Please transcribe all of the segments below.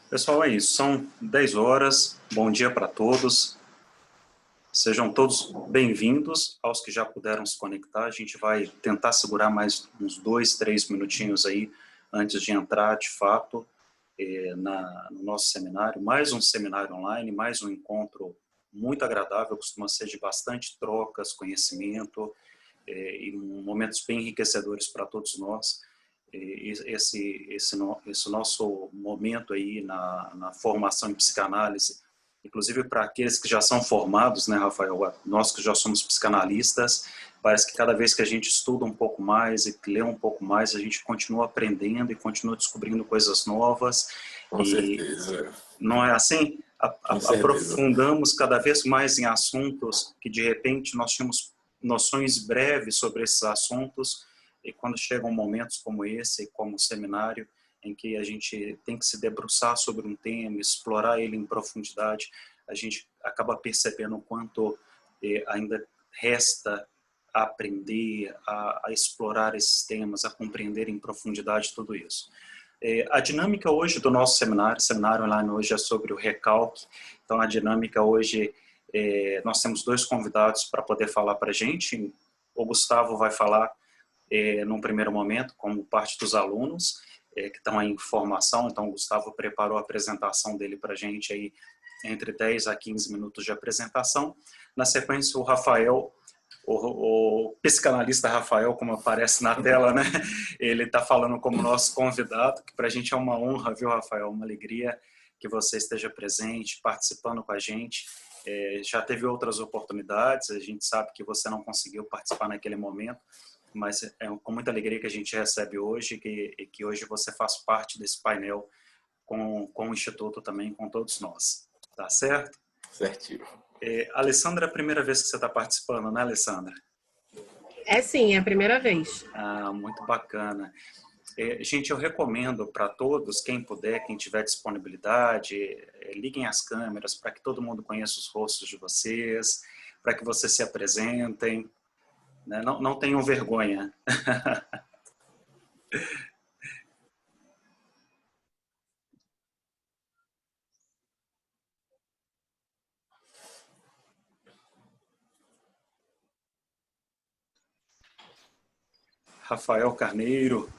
Pessoal, é isso. São 10 horas. Bom dia para todos. Sejam todos bem-vindos aos que já puderam se conectar. A gente vai tentar segurar mais uns 2, 3 minutinhos aí antes de entrar, de fato, no nosso seminário. Mais um seminário online, mais um encontro muito agradável, costuma ser de bastante trocas, conhecimento e momentos bem enriquecedores para todos nós. Esse nosso momento aí na formação em psicanálise, inclusive para aqueles que já são formados, né, Rafael? Nós que já somos psicanalistas, parece que cada vez que a gente estuda um pouco mais e lê um pouco mais, a gente continua aprendendo e continua descobrindo coisas novas. Com certeza. Não é assim? Com certeza. Aprofundamos cada vez mais em assuntos que, de repente, nós tínhamos noções breves sobre esses assuntos, e quando chegam momentos como esse, como o seminário, em que a gente tem que se debruçar sobre um tema, explorar ele em profundidade, a gente acaba percebendo o quanto ainda resta a aprender, a explorar esses temas, a compreender em profundidade tudo isso. A dinâmica hoje do nosso seminário online hoje é sobre o recalque. Então, a dinâmica hoje, nós temos 2 convidados para poder falar para a gente. O Gustavo vai falar num primeiro momento, como parte dos alunos que estão aí em formação. Então, o Gustavo preparou a apresentação dele para a gente aí, entre 10 a 15 minutos de apresentação. Na sequência, o Rafael, o psicanalista Rafael, como aparece na tela, né? Ele está falando como nosso convidado, que para a gente é uma honra, viu, Rafael? Uma alegria que você esteja presente, participando com a gente. Já teve outras oportunidades, a gente sabe que você não conseguiu participar naquele momento, mas é com muita alegria que a gente recebe hoje, que hoje você faz parte desse painel com o Instituto também, com todos nós. Tá certo? Certinho. Alessandra, é a primeira vez que você está participando, né, Alessandra? É sim, é a primeira vez. Muito bacana. Gente, eu recomendo para todos, quem puder, quem tiver disponibilidade, liguem as câmeras para que todo mundo conheça os rostos de vocês, para que vocês se apresentem, né? Não tenham vergonha. Rafael Carneiro.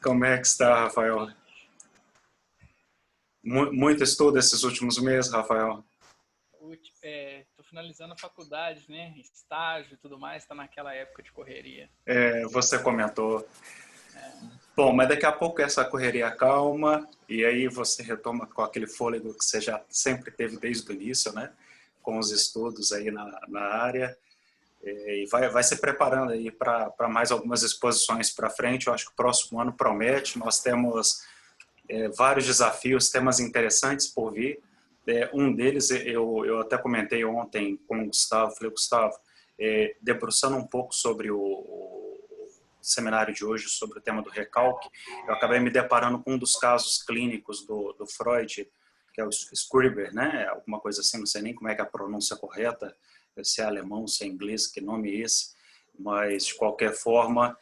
Como é que está, Rafael? Muito estudo esses últimos meses, Rafael? Estou finalizando a faculdade, né? Estágio e tudo mais, está naquela época de correria. Você comentou. Bom, mas daqui a pouco essa correria calma e aí você retoma com aquele fôlego que você já sempre teve desde o início, né? Com os estudos aí na área. E vai se preparando aí para mais algumas exposições para frente. Eu acho que o próximo ano promete. Nós temos vários desafios, temas interessantes por vir. Um deles, eu até comentei ontem com o Gustavo, falei, Gustavo, debruçando um pouco sobre o seminário de hoje, sobre o tema do recalque, eu acabei me deparando com um dos casos clínicos do Freud, que é o Scriber, né? Alguma coisa assim, não sei nem como é que é a pronúncia correta, se é alemão, se é inglês, que nome é esse, mas de qualquer forma,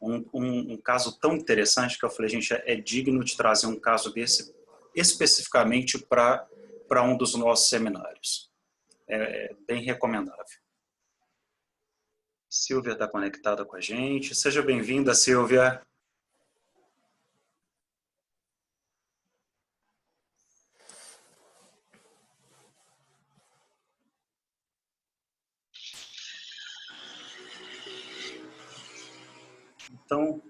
um caso tão interessante que eu falei, gente, é digno de trazer um caso desse especificamente para um dos nossos seminários. É bem recomendável. Silvia está conectada com a gente. Seja bem-vinda, Silvia. Então,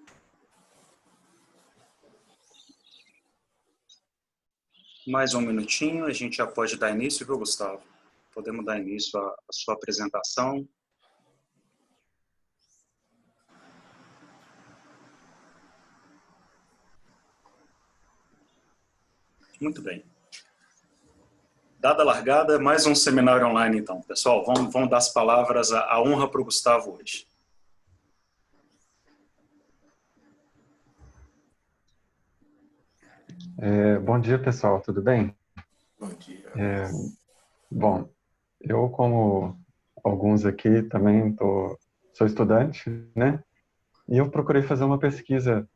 mais um minutinho, a gente já pode dar início, viu, Gustavo? Podemos dar início à sua apresentação. Muito bem. Dada a largada, mais um seminário online, então. Pessoal, vamos dar as palavras, a honra para o Gustavo hoje. Bom dia, pessoal, tudo bem? Bom dia. Bom, Eu, como alguns aqui, também sou estudante, né? E eu procurei fazer uma pesquisa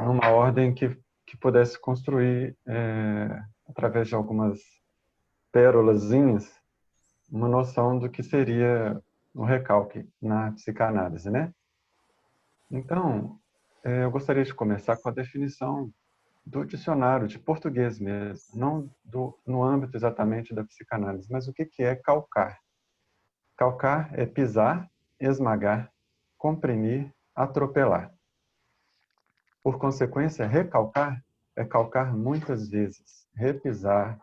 numa ordem que pudesse construir, através de algumas pérolazinhas, uma noção do que seria o recalque na psicanálise, né? Então, eu gostaria de começar com a definição do dicionário de português mesmo, não no âmbito exatamente da psicanálise, mas o que é calcar. Calcar é pisar, esmagar, comprimir, atropelar. Por consequência, recalcar é calcar muitas vezes, repisar,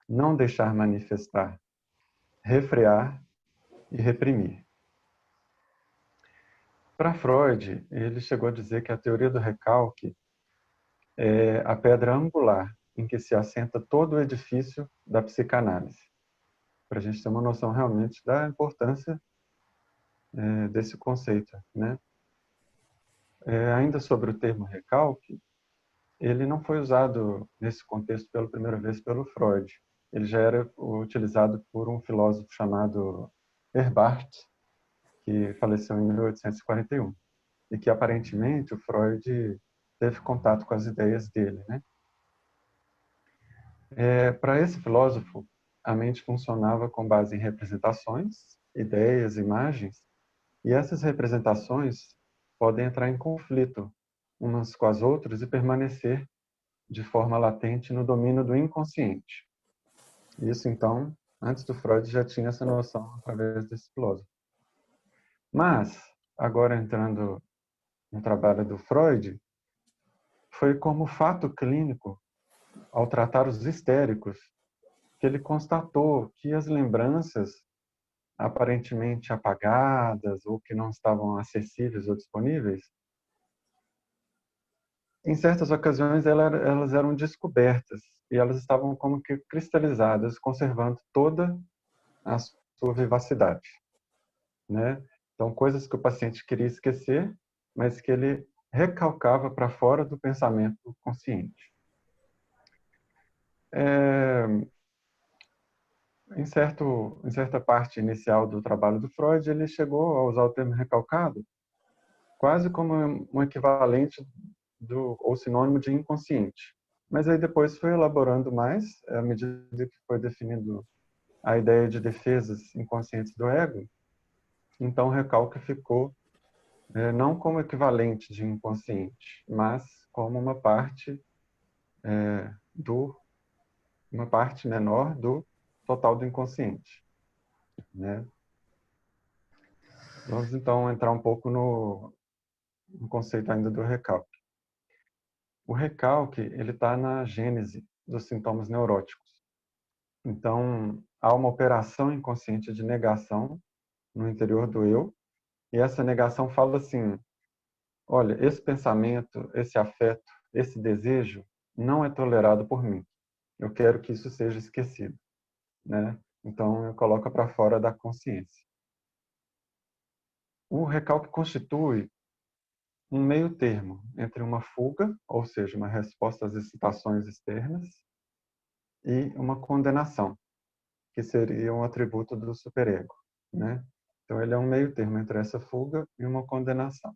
não deixar manifestar, refrear e reprimir. Para Freud, ele chegou a dizer que a teoria do recalque é a pedra angular em que se assenta todo o edifício da psicanálise, para a gente ter uma noção realmente da importância desse conceito, né? Ainda sobre o termo recalque, ele não foi usado nesse contexto pela primeira vez pelo Freud. Ele já era utilizado por um filósofo chamado Herbart, que faleceu em 1841, e que aparentemente o Freud teve contato com as ideias dele, né? Para esse filósofo, a mente funcionava com base em representações, ideias, imagens, e essas representações podem entrar em conflito umas com as outras e permanecer de forma latente no domínio do inconsciente. Isso, então, antes do Freud já tinha essa noção através desse filósofo. Mas, agora entrando no trabalho do Freud, foi como fato clínico, ao tratar os histéricos, que ele constatou que as lembranças aparentemente apagadas ou que não estavam acessíveis ou disponíveis, em certas ocasiões elas eram descobertas e elas estavam como que cristalizadas, conservando toda a sua vivacidade, né? Então, coisas que o paciente queria esquecer, mas que ele recalcava para fora do pensamento consciente. Em certa parte inicial do trabalho do Freud, ele chegou a usar o termo recalcado quase como um equivalente ou sinônimo de inconsciente. Mas aí depois foi elaborando mais, à medida que foi definindo a ideia de defesas inconscientes do ego. Então o recalque ficou não como equivalente de inconsciente, mas como uma parte menor do total do inconsciente, né? Vamos então entrar um pouco no conceito ainda do recalque. O recalque, ele está na gênese dos sintomas neuróticos. Então, há uma operação inconsciente de negação no interior do eu, e essa negação fala assim: olha, esse pensamento, esse afeto, esse desejo não é tolerado por mim. Eu quero que isso seja esquecido, né? Então, eu coloco para fora da consciência. O recalque constitui um meio termo entre uma fuga, ou seja, uma resposta às excitações externas, e uma condenação, que seria um atributo do superego, né? Então ele é um meio termo entre essa fuga e uma condenação.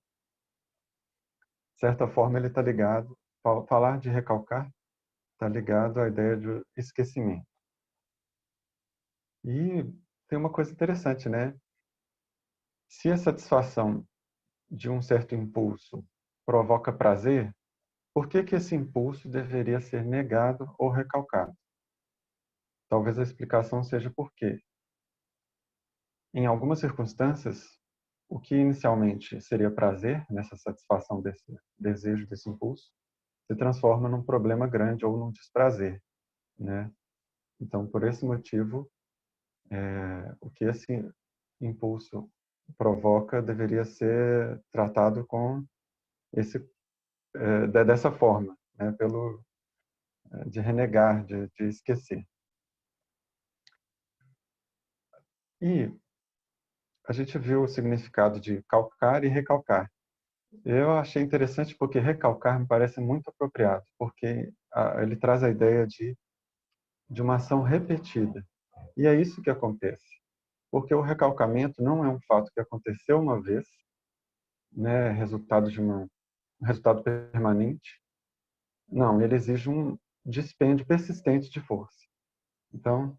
De certa forma ele está ligado, falar de recalcar está ligado à ideia de esquecimento. E tem uma coisa interessante, né? Se a satisfação de um certo impulso provoca prazer, por que esse impulso deveria ser negado ou recalcado? Talvez a explicação seja porque, em algumas circunstâncias, o que inicialmente seria prazer nessa satisfação desse desejo, desse impulso, se transforma num problema grande ou num desprazer, né? Então, por esse motivo, o que esse impulso provoca deveria ser tratado com dessa forma, né? De renegar, de esquecer. E a gente viu o significado de calcar e recalcar. Eu achei interessante porque recalcar me parece muito apropriado, porque ele traz a ideia de uma ação repetida. E é isso que acontece. porque o recalcamento não é um fato que aconteceu uma vez, né, resultado de um resultado permanente. Não, ele exige um dispêndio persistente de força. Então,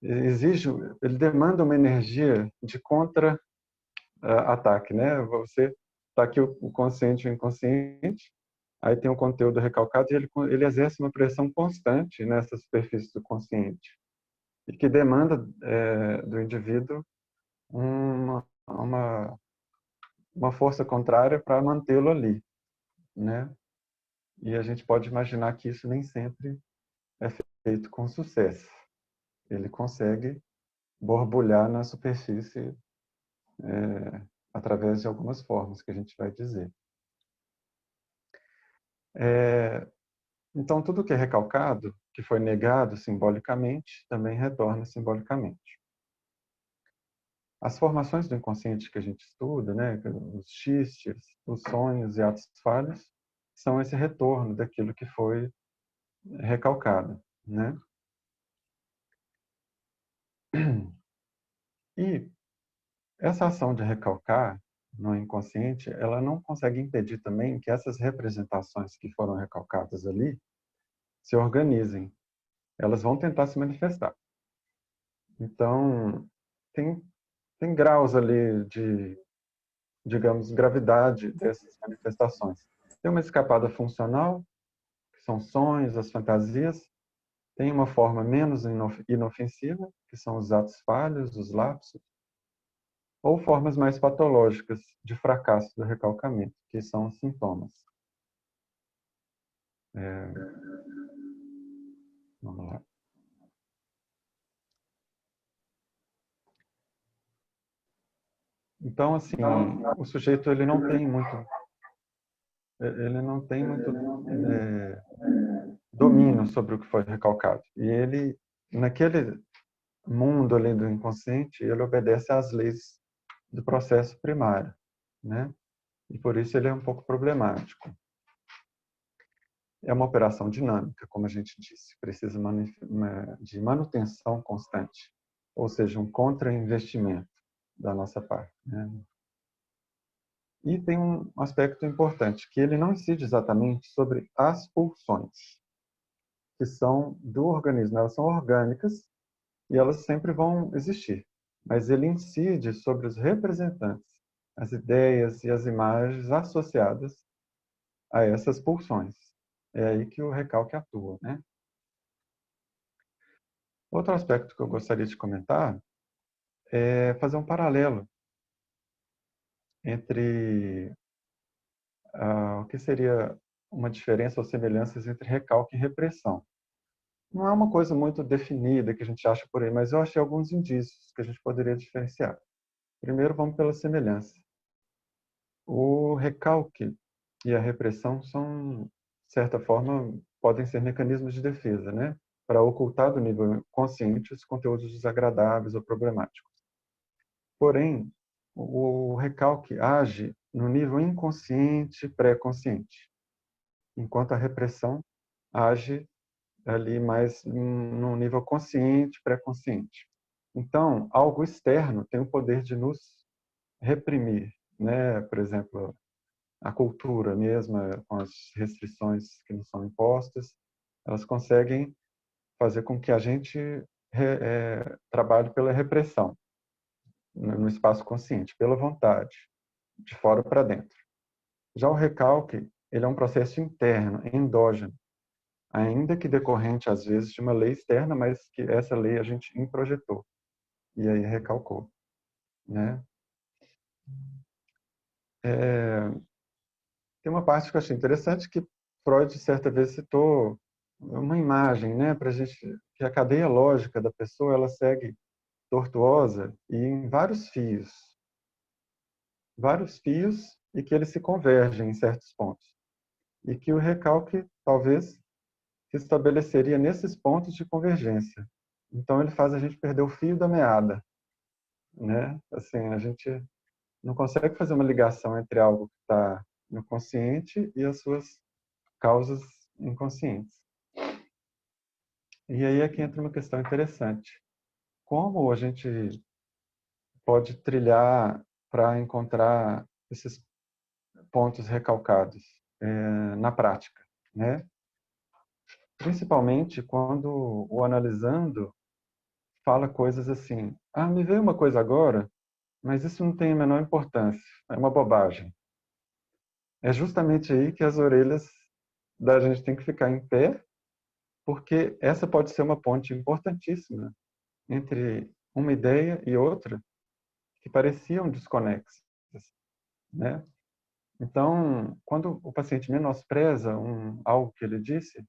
ele demanda uma energia de contra-ataque, né? Você está aqui o consciente e o inconsciente, aí tem o conteúdo recalcado e ele exerce uma pressão constante nessa superfície do consciente e que demanda do indivíduo uma força contrária para mantê-lo ali, né? E a gente pode imaginar que isso nem sempre é feito com sucesso. Ele consegue borbulhar na superfície através de algumas formas que a gente vai dizer. Então, tudo que é recalcado, que foi negado simbolicamente, também retorna simbolicamente. As formações do inconsciente que a gente estuda, né, os xistes, os sonhos e atos falhos, são esse retorno daquilo que foi recalcado, né? E essa ação de recalcar no inconsciente, ela não consegue impedir também que essas representações que foram recalcadas ali se organizem. Elas vão tentar se manifestar. Então, tem graus ali de, digamos, gravidade dessas manifestações. Tem uma escapada funcional, que são sonhos, as fantasias. Tem uma forma menos inofensiva, que são os atos falhos, os lapsos. Ou formas mais patológicas de fracasso do recalcamento, que são os sintomas. Vamos lá. Então, assim, o sujeito ele não tem muito domínio sobre o que foi recalcado. E ele, naquele mundo ali do inconsciente, ele obedece às leis do processo primário, né? E por isso ele é um pouco problemático. É uma operação dinâmica, como a gente disse, precisa de manutenção constante, ou seja, um contra-investimento da nossa parte, né? E tem um aspecto importante, que ele não incide exatamente sobre as pulsões, que são do organismo. Elas são orgânicas e elas sempre vão existir. Mas ele incide sobre os representantes, as ideias e as imagens associadas a essas pulsões. É aí que o recalque atua, né? Outro aspecto que eu gostaria de comentar é fazer um paralelo entre o que seria uma diferença ou semelhanças entre recalque e repressão. Não é uma coisa muito definida que a gente acha por aí, mas eu achei alguns indícios que a gente poderia diferenciar. Primeiro, vamos pela semelhança. O recalque e a repressão são, de certa forma, podem ser mecanismos de defesa, né? Para ocultar do nível consciente os conteúdos desagradáveis ou problemáticos. Porém, o recalque age no nível inconsciente, pré-consciente, enquanto a repressão age ali mais no nível consciente, pré-consciente. Então, algo externo tem o poder de nos reprimir, né? Por exemplo, a cultura mesma, com as restrições que nos são impostas, elas conseguem fazer com que a gente trabalhe pela repressão no espaço consciente, pela vontade, de fora para dentro. Já o recalque, ele é um processo interno, endógeno, ainda que decorrente, às vezes, de uma lei externa, mas que essa lei a gente introjetou e aí recalcou, né? Tem uma parte que eu achei interessante que Freud, certa vez, citou uma imagem, né, para a gente, que a cadeia lógica da pessoa ela segue tortuosa e em vários fios e que eles se convergem em certos pontos e que o recalque talvez se estabeleceria nesses pontos de convergência. Então ele faz a gente perder o fio da meada, né? Assim, a gente não consegue fazer uma ligação entre algo que está no consciente e as suas causas inconscientes. E aí é que entra uma questão interessante. Como a gente pode trilhar para encontrar esses pontos recalcados na prática, né? Principalmente quando o analisando fala coisas assim: ah, me veio uma coisa agora, mas isso não tem a menor importância, é uma bobagem. É justamente aí que as orelhas da gente tem que ficar em pé, porque essa pode ser uma ponte importantíssima entre uma ideia e outra que pareciam desconexas, né? Então, quando o paciente menospreza algo que ele disse,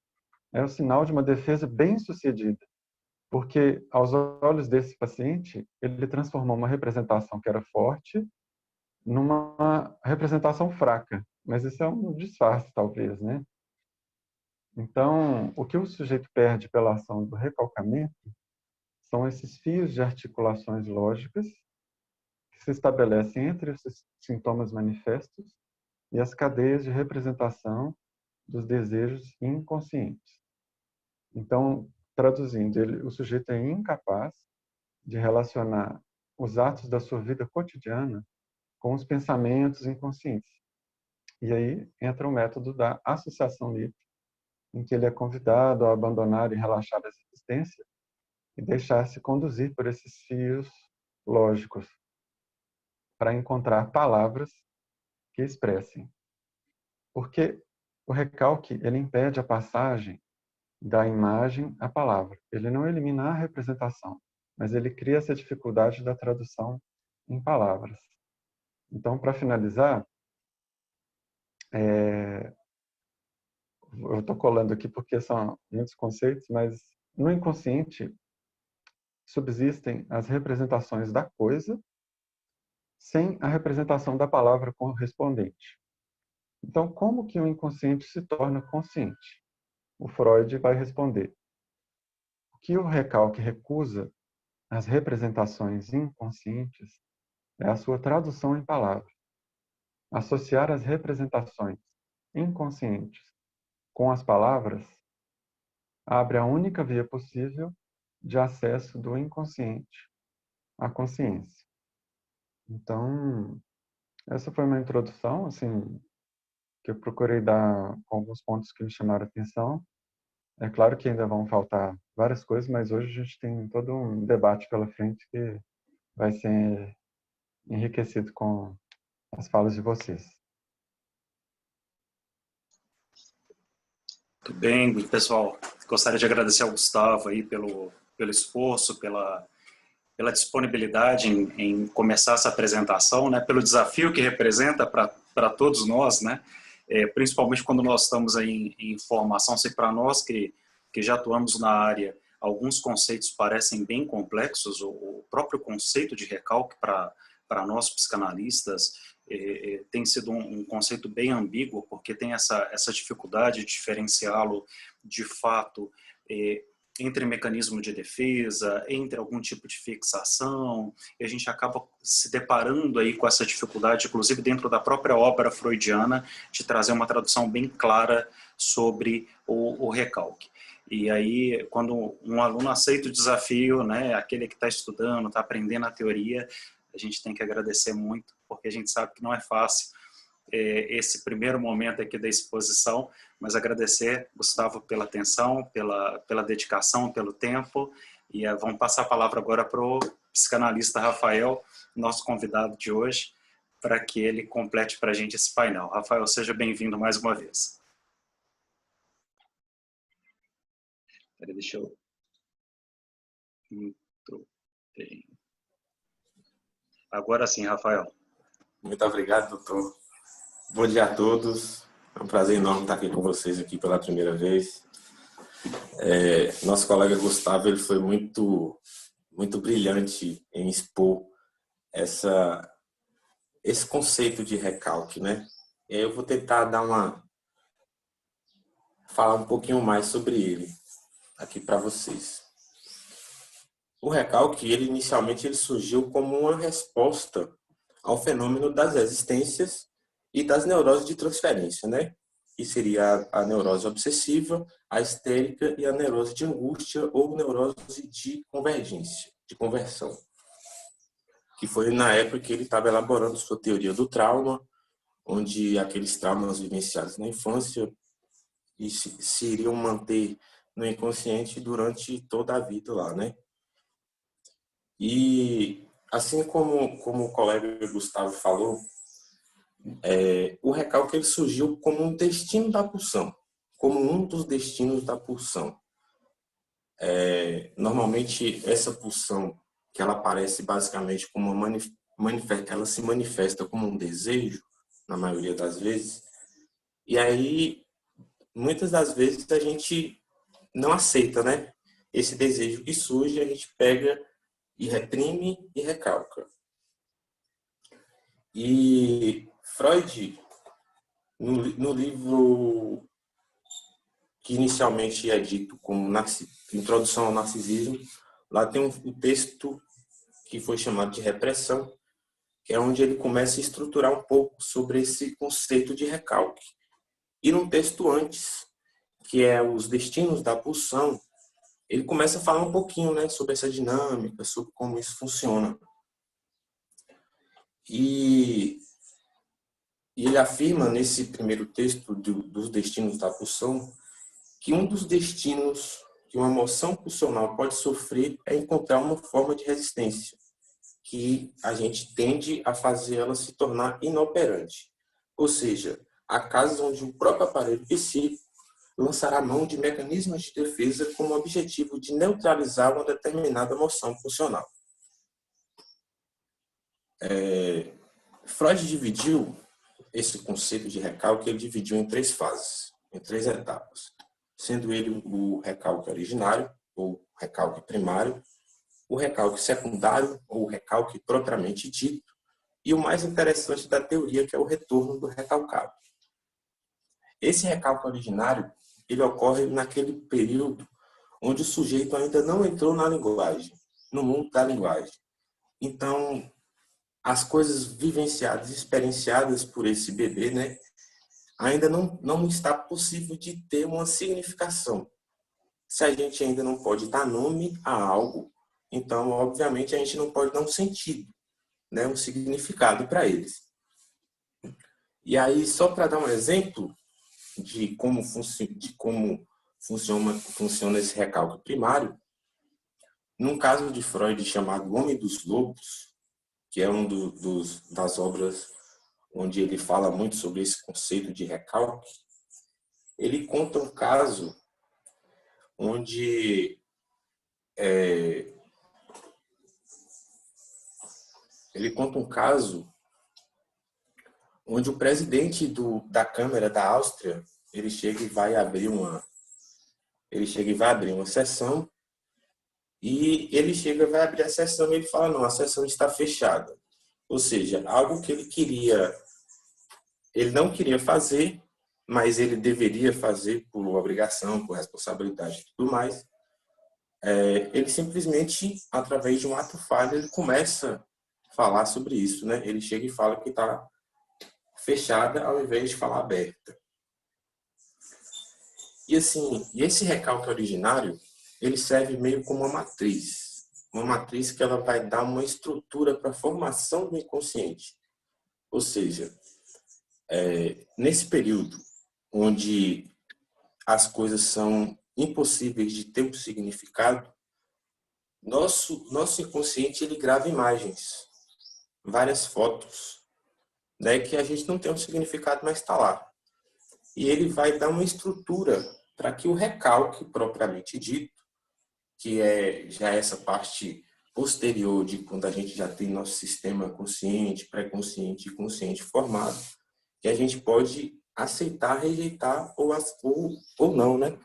é o sinal de uma defesa bem-sucedida, porque aos olhos desse paciente, ele transformou uma representação que era forte numa representação fraca, mas isso é um disfarce, talvez, né? Então, o que o sujeito perde pela ação do recalcamento são esses fios de articulações lógicas que se estabelecem entre os sintomas manifestos e as cadeias de representação dos desejos inconscientes. Então, traduzindo, o sujeito é incapaz de relacionar os atos da sua vida cotidiana com os pensamentos inconscientes. E aí entra o método da associação livre, em que ele é convidado a abandonar e relaxar a existência e deixar-se conduzir por esses fios lógicos para encontrar palavras que expressem. Porque o recalque, ele impede a passagem da imagem à palavra. Ele não elimina a representação, mas ele cria essa dificuldade da tradução em palavras. Então, para finalizar, eu estou colando aqui porque são muitos conceitos, mas no inconsciente subsistem as representações da coisa sem a representação da palavra correspondente. Então, como que o inconsciente se torna consciente? O Freud vai responder: o que o recalque recusa as representações inconscientes é a sua tradução em palavras. Associar as representações inconscientes com as palavras abre a única via possível de acesso do inconsciente à consciência. Então, essa foi uma introdução, assim, que eu procurei dar com alguns pontos que me chamaram a atenção. É claro que ainda vão faltar várias coisas, mas hoje a gente tem todo um debate pela frente que vai ser enriquecido com as falas de vocês. Muito bem, pessoal. Gostaria de agradecer ao Gustavo aí pelo esforço, pela disponibilidade em começar essa apresentação, né? Pelo desafio que representa para todos nós, né? Principalmente quando nós estamos aí em formação, sei para nós que já atuamos na área, alguns conceitos parecem bem complexos, o próprio conceito de recalque para nós psicanalistas tem sido um conceito bem ambíguo, porque tem essa dificuldade de diferenciá-lo de fato entre mecanismo de defesa, entre algum tipo de fixação, e a gente acaba se deparando aí com essa dificuldade, inclusive dentro da própria obra freudiana, de trazer uma tradução bem clara sobre o recalque. E aí, quando um aluno aceita o desafio, né, aquele que está estudando, está aprendendo a teoria, a gente tem que agradecer muito, porque a gente sabe que não é fácil esse primeiro momento aqui da exposição, mas agradecer, Gustavo, pela atenção, pela dedicação, pelo tempo, e vamos passar a palavra agora para o psicanalista Rafael, nosso convidado de hoje, para que ele complete para a gente esse painel. Rafael, seja bem-vindo mais uma vez. Deixa eu... Muito bem. Agora sim, Rafael. Muito obrigado, doutor. Bom dia a todos. É um prazer enorme estar aqui com vocês aqui pela primeira vez. Nosso colega Gustavo, ele foi muito brilhante em expor esse conceito de recalque, né? E aí eu vou tentar falar um pouquinho mais sobre ele aqui para vocês. O recalque, inicialmente surgiu como uma resposta ao fenômeno das resistências e das neuroses de transferência, né? Que seria a neurose obsessiva, a histérica e a neurose de angústia ou neurose de convergência, de conversão. que foi na época que ele estava elaborando sua teoria do trauma, onde aqueles traumas vivenciados na infância se iriam manter no inconsciente durante toda a vida lá, né? E assim como o colega Gustavo falou, o recalque ele surgiu como um destino da pulsão, como um dos destinos da pulsão. Normalmente essa pulsão, que ela aparece basicamente como ela se manifesta como um desejo, na maioria das vezes, e aí muitas das vezes a gente não aceita, né? Esse desejo que surge, a gente pega e reprime e recalca. E Freud, no livro que inicialmente é dito como Introdução ao Narcisismo, lá tem um texto que foi chamado de Repressão, que é onde ele começa a estruturar um pouco sobre esse conceito de recalque. E num texto antes, que é Os Destinos da Pulsão, ele começa a falar um pouquinho, né, sobre essa dinâmica, sobre como isso funciona. E ele afirma nesse primeiro texto dos Destinos da Pulsão que um dos destinos que uma emoção pulsional pode sofrer é encontrar uma forma de resistência, que a gente tende a fazer ela se tornar inoperante. Ou seja, há casos onde o próprio aparelho psíquico lançará mão de mecanismos de defesa com o objetivo de neutralizar uma determinada emoção pulsional. Freud dividiu esse conceito de recalque, ele dividiu em 3 fases, em 3 etapas, sendo ele o recalque originário, ou recalque primário, o recalque secundário, ou recalque propriamente dito, e o mais interessante da teoria, que é o retorno do recalcado. Esse recalque originário, ele ocorre naquele período onde o sujeito ainda não entrou na linguagem, no mundo da linguagem. Então, as coisas vivenciadas, experienciadas por esse bebê, né, ainda não está possível de ter uma significação. Se a gente ainda não pode dar nome a algo, então, obviamente, a gente não pode dar um sentido, né, um significado para eles. E aí, só para dar um exemplo de como funciona esse recalque primário, num caso de Freud chamado Homem dos Lobos, que é das obras onde ele fala muito sobre esse conceito de recalque, ele conta um caso onde o presidente da Câmara da Áustria, ele chega e vai abrir uma sessão, e ele chega e vai abrir a sessão e ele fala, não, a sessão está fechada. Ou seja, algo que ele não queria fazer, mas ele deveria fazer por obrigação, por responsabilidade e tudo mais. Ele simplesmente, através de um ato falho, ele começa a falar sobre isso, né? Ele chega e fala que está fechada ao invés de falar aberta. E assim, esse recalque originário, ele serve meio como uma matriz que ela vai dar uma estrutura para a formação do inconsciente. Ou seja, nesse período onde as coisas são impossíveis de ter um significado, nosso inconsciente ele grava imagens, várias fotos, né, que a gente não tem um significado, mas está lá. E ele vai dar uma estrutura para que o recalque propriamente dito, que é já essa parte posterior de quando a gente já tem nosso sistema consciente, pré-consciente e consciente formado, que a gente pode aceitar, rejeitar ou não, né?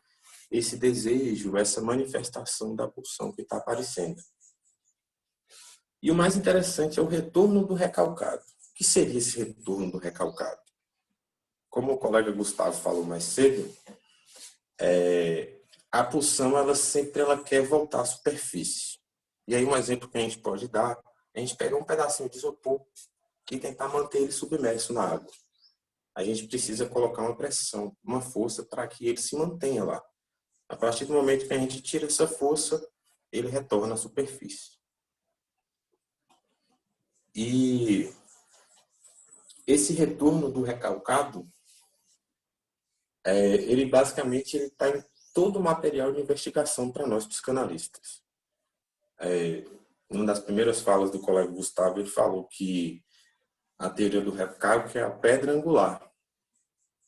Esse desejo, essa manifestação da pulsão que está aparecendo. E o mais interessante é o retorno do recalcado. O que seria esse retorno do recalcado? Como o colega Gustavo falou mais cedo, a pulsão ela sempre quer voltar à superfície. E aí um exemplo que a gente pode dar, a gente pega um pedacinho de isopor e tentar manter ele submerso na água. A gente precisa colocar uma pressão, uma força para que ele se mantenha lá. A partir do momento que a gente tira essa força, ele retorna à superfície. E esse retorno do recalcado, ele basicamente está em todo o material de investigação para nós psicanalistas. Uma das primeiras falas do colega Gustavo, ele falou que a teoria do recalque é a pedra angular,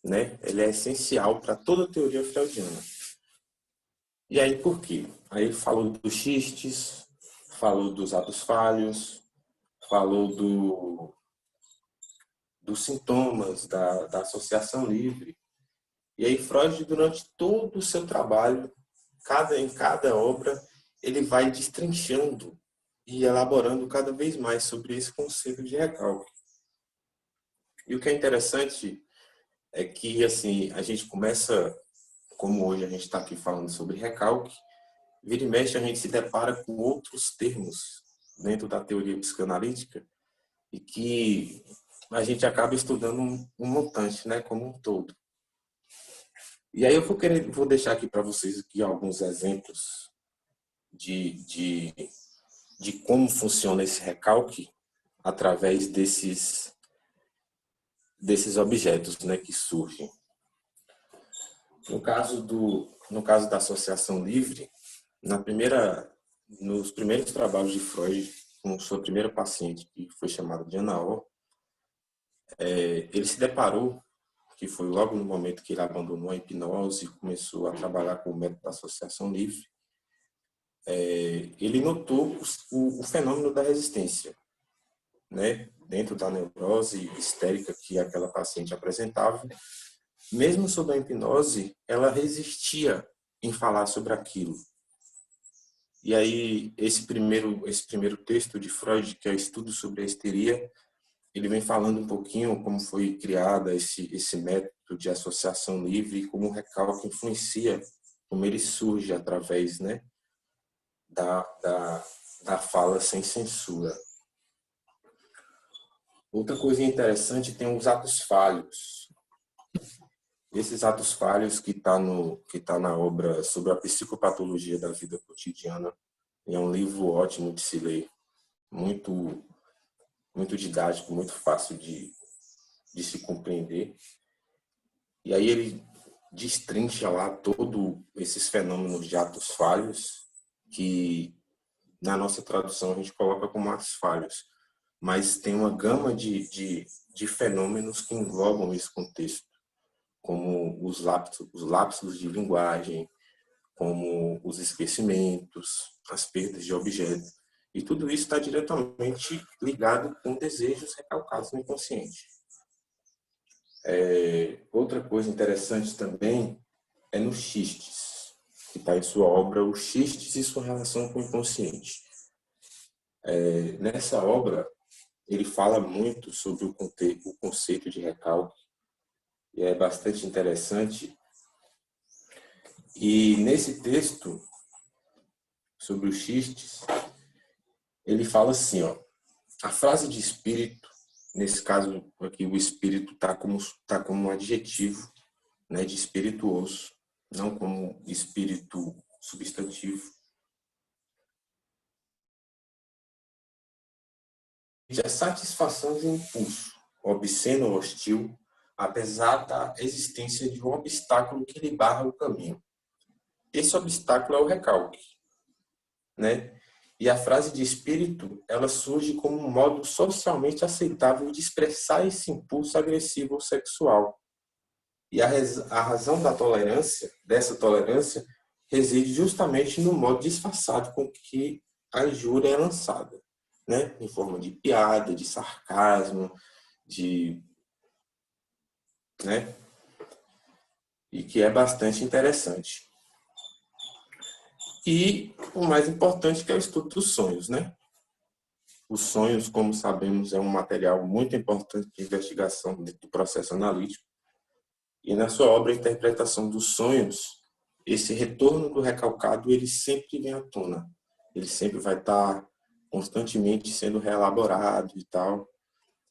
né? Ele é essencial para toda a teoria freudiana. E aí por quê? Aí ele falou dos xistes, falou dos atos falhos, falou dos sintomas da associação livre. E aí Freud, durante todo o seu trabalho, em cada obra, ele vai destrinchando e elaborando cada vez mais sobre esse conceito de recalque. E o que é interessante é que, assim, a gente começa, como hoje a gente está aqui falando sobre recalque, vira e mexe a gente se depara com outros termos dentro da teoria psicanalítica e que a gente acaba estudando um montante, né, como um todo. E aí eu vou deixar aqui para vocês aqui alguns exemplos de como funciona esse recalque através desses objetos, né, que surgem. No caso da associação livre, nos primeiros trabalhos de Freud, com sua primeira paciente, que foi chamada de Ana O, ele se deparou, que foi logo no momento que ele abandonou a hipnose e começou a trabalhar com o método da associação livre, ele notou o fenômeno da resistência, né, dentro da neurose histérica que aquela paciente apresentava. Mesmo sob a hipnose, ela resistia em falar sobre aquilo. E aí, esse primeiro texto de Freud, que é o Estudo sobre a Histeria, ele vem falando um pouquinho como foi criada esse método de associação livre e como o recalque influencia, como ele surge através, né, da fala sem censura. Outra coisa interessante, tem os atos falhos. Esses atos falhos que tá na obra sobre a psicopatologia da vida cotidiana. É um livro ótimo de se ler, muito, muito didático, muito fácil de se compreender. E aí ele destrincha lá todos esses fenômenos de atos falhos, que na nossa tradução a gente coloca como atos falhos, mas tem uma gama de fenômenos que englobam esse contexto, como os lapsos de linguagem, como os esquecimentos, as perdas de objetos. E tudo isso está diretamente ligado com desejos recalcados no inconsciente. Outra coisa interessante também é nos xistes, que está em sua obra, Os Xistes e Sua Relação com o Inconsciente. Nessa obra, ele fala muito sobre o conceito de recalque, e é bastante interessante. E nesse texto, sobre os xistes, ele fala assim, ó, a frase de espírito, nesse caso aqui o espírito está como um adjetivo, né, de espirituoso, não como espírito substantivo. A satisfação de um impulso obsceno ou hostil, apesar da existência de um obstáculo que lhe barra o caminho. Esse obstáculo é o recalque, né? E a frase de espírito, ela surge como um modo socialmente aceitável de expressar esse impulso agressivo ou sexual. E a razão dessa tolerância, reside justamente no modo disfarçado com que a injúria é lançada, né? Em forma de piada, de sarcasmo, né? E que é bastante interessante. E o mais importante, que é o estudo dos sonhos, né? Os sonhos, como sabemos, é um material muito importante de investigação do processo analítico. E na sua obra Interpretação dos Sonhos, esse retorno do recalcado, ele sempre vem à tona. Ele sempre vai estar constantemente sendo reelaborado e tal.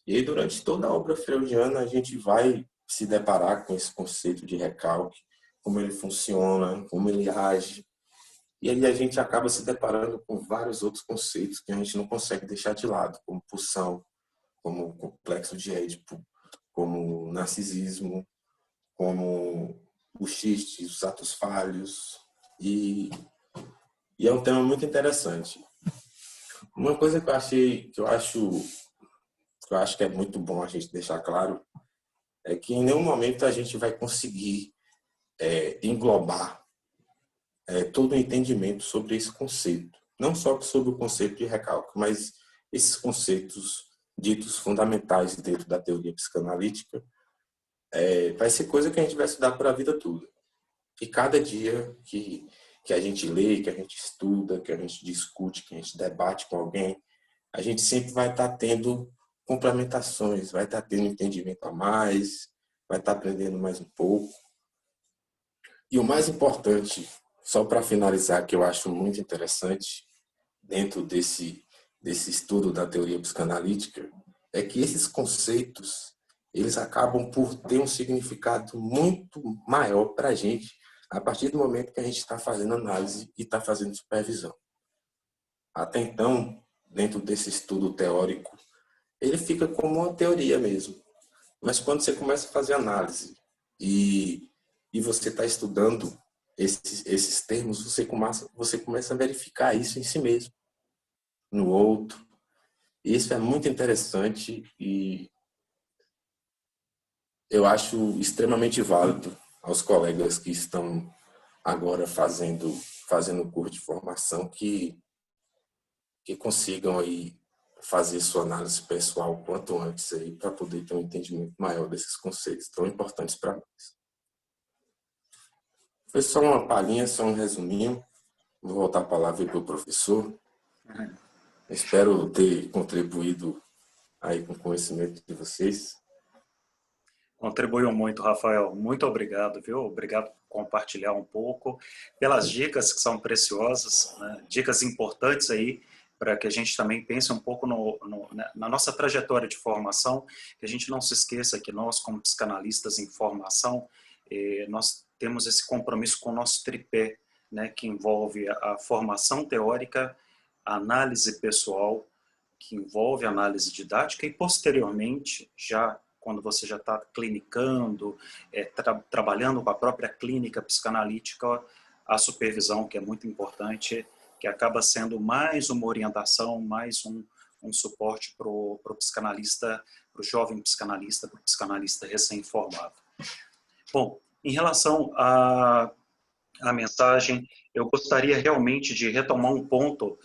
E aí, durante toda a obra freudiana, a gente vai se deparar com esse conceito de recalque, como ele funciona, como ele age. E aí a gente acaba se deparando com vários outros conceitos que a gente não consegue deixar de lado, como pulsão, como o complexo de Édipo, como o narcisismo, como os xistes, os atos falhos, e é um tema muito interessante. Uma coisa que eu acho que é muito bom a gente deixar claro é que em nenhum momento a gente vai conseguir englobar todo o entendimento sobre esse conceito. Não só sobre o conceito de recalque, mas esses conceitos ditos fundamentais dentro da teoria psicanalítica, vai ser coisa que a gente vai estudar para a vida toda. E cada dia que a gente lê, que a gente estuda, que a gente discute, que a gente debate com alguém, a gente sempre vai estar tendo complementações, vai estar tendo entendimento a mais, vai estar aprendendo mais um pouco. E o mais importante, só para finalizar, que eu acho muito interessante, dentro desse estudo da teoria psicanalítica, é que esses conceitos, eles acabam por ter um significado muito maior para a gente, a partir do momento que a gente está fazendo análise e está fazendo supervisão. Até então, dentro desse estudo teórico, ele fica como uma teoria mesmo. Mas quando você começa a fazer análise e você está estudando esses termos, você começa a verificar isso em si mesmo, no outro. E isso é muito interessante e eu acho extremamente válido aos colegas que estão agora fazendo o curso de formação que consigam aí fazer sua análise pessoal o quanto antes aí para poder ter um entendimento maior desses conceitos tão importantes para nós. Foi só uma palhinha, só um resuminho. Vou voltar a palavra para o professor. Espero ter contribuído aí com o conhecimento de vocês. Contribuiu muito, Rafael. Muito obrigado, viu? Obrigado por compartilhar um pouco, pelas dicas que são preciosas, né? Dicas importantes aí, para que a gente também pense um pouco na nossa trajetória de formação, que a gente não se esqueça que nós, como psicanalistas em formação, nós temos esse compromisso com o nosso tripé, né, que envolve a formação teórica, a análise pessoal, que envolve a análise didática e, posteriormente, quando você já está clinicando, trabalhando com a própria clínica psicanalítica, a supervisão, que é muito importante, que acaba sendo mais uma orientação, mais um suporte para o psicanalista, para o jovem psicanalista, para o psicanalista recém-formado. Bom, em relação à mensagem, eu gostaria realmente de retomar um ponto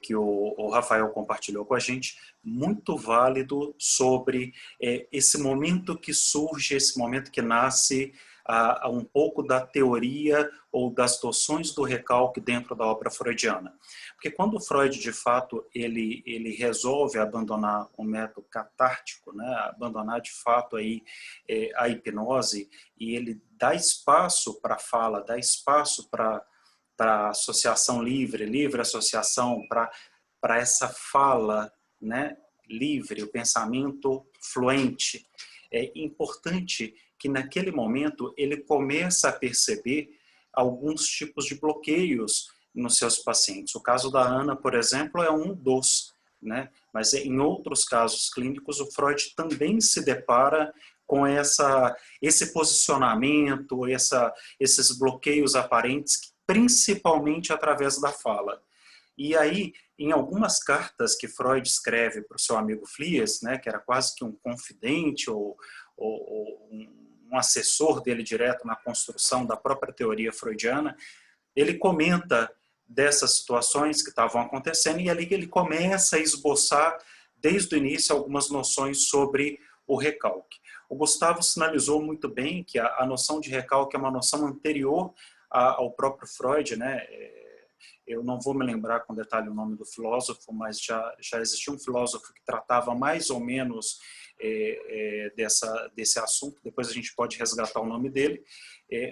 que o Rafael compartilhou com a gente, muito válido sobre esse momento que surge, esse momento que nasce um pouco da teoria ou das noções do recalque dentro da obra freudiana. Porque quando Freud, de fato, ele resolve abandonar o método catártico, né, abandonar de fato aí, a hipnose, e ele dá espaço para a fala, dá espaço para a associação livre associação, para essa fala, né, livre, o pensamento fluente. É importante que naquele momento ele começa a perceber alguns tipos de bloqueios nos seus pacientes. O caso da Ana, por exemplo, é um dos, né? Mas em outros casos clínicos o Freud também se depara com esse posicionamento, esses bloqueios aparentes, principalmente através da fala. E aí, em algumas cartas que Freud escreve para o seu amigo Fliess, né, que era quase que um confidente ou um assessor dele direto na construção da própria teoria freudiana, ele comenta dessas situações que estavam acontecendo e ali ele começa a esboçar desde o início algumas noções sobre o recalque. O Gustavo sinalizou muito bem que a noção de recalque é uma noção anterior ao próprio Freud, né? Eu não vou me lembrar com detalhe o nome do filósofo, mas já existia um filósofo que tratava mais ou menos desse assunto, depois a gente pode resgatar o nome dele,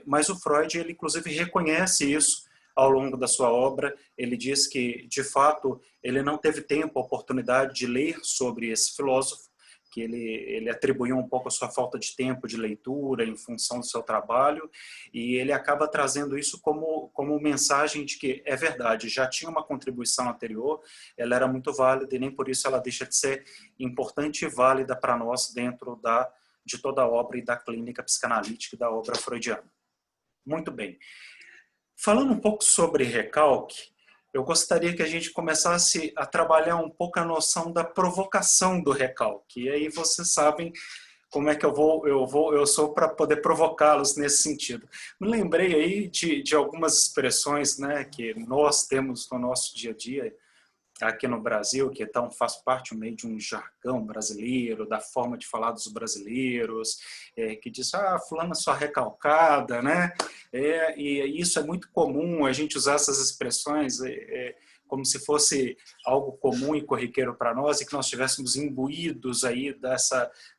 mas o Freud, ele inclusive reconhece isso ao longo da sua obra. Ele diz que, de fato, ele não teve tempo, oportunidade de ler sobre esse filósofo, que ele atribuiu um pouco a sua falta de tempo de leitura em função do seu trabalho, e ele acaba trazendo isso como mensagem de que é verdade, já tinha uma contribuição anterior, ela era muito válida e nem por isso ela deixa de ser importante e válida para nós dentro de toda a obra e da clínica psicanalítica e da obra freudiana. Muito bem. Falando um pouco sobre recalque, eu gostaria que a gente começasse a trabalhar um pouco a noção da provocação do recalque. E aí vocês sabem como é que eu sou para poder provocá-los nesse sentido. Me lembrei aí de algumas expressões, né, que nós temos no nosso dia a dia aqui no Brasil, que então faz parte meio de um jargão brasileiro, da forma de falar dos brasileiros, que diz, fulana é só recalcada, né? E isso é muito comum, a gente usar essas expressões como se fosse algo comum e corriqueiro para nós e que nós estivéssemos imbuídos aí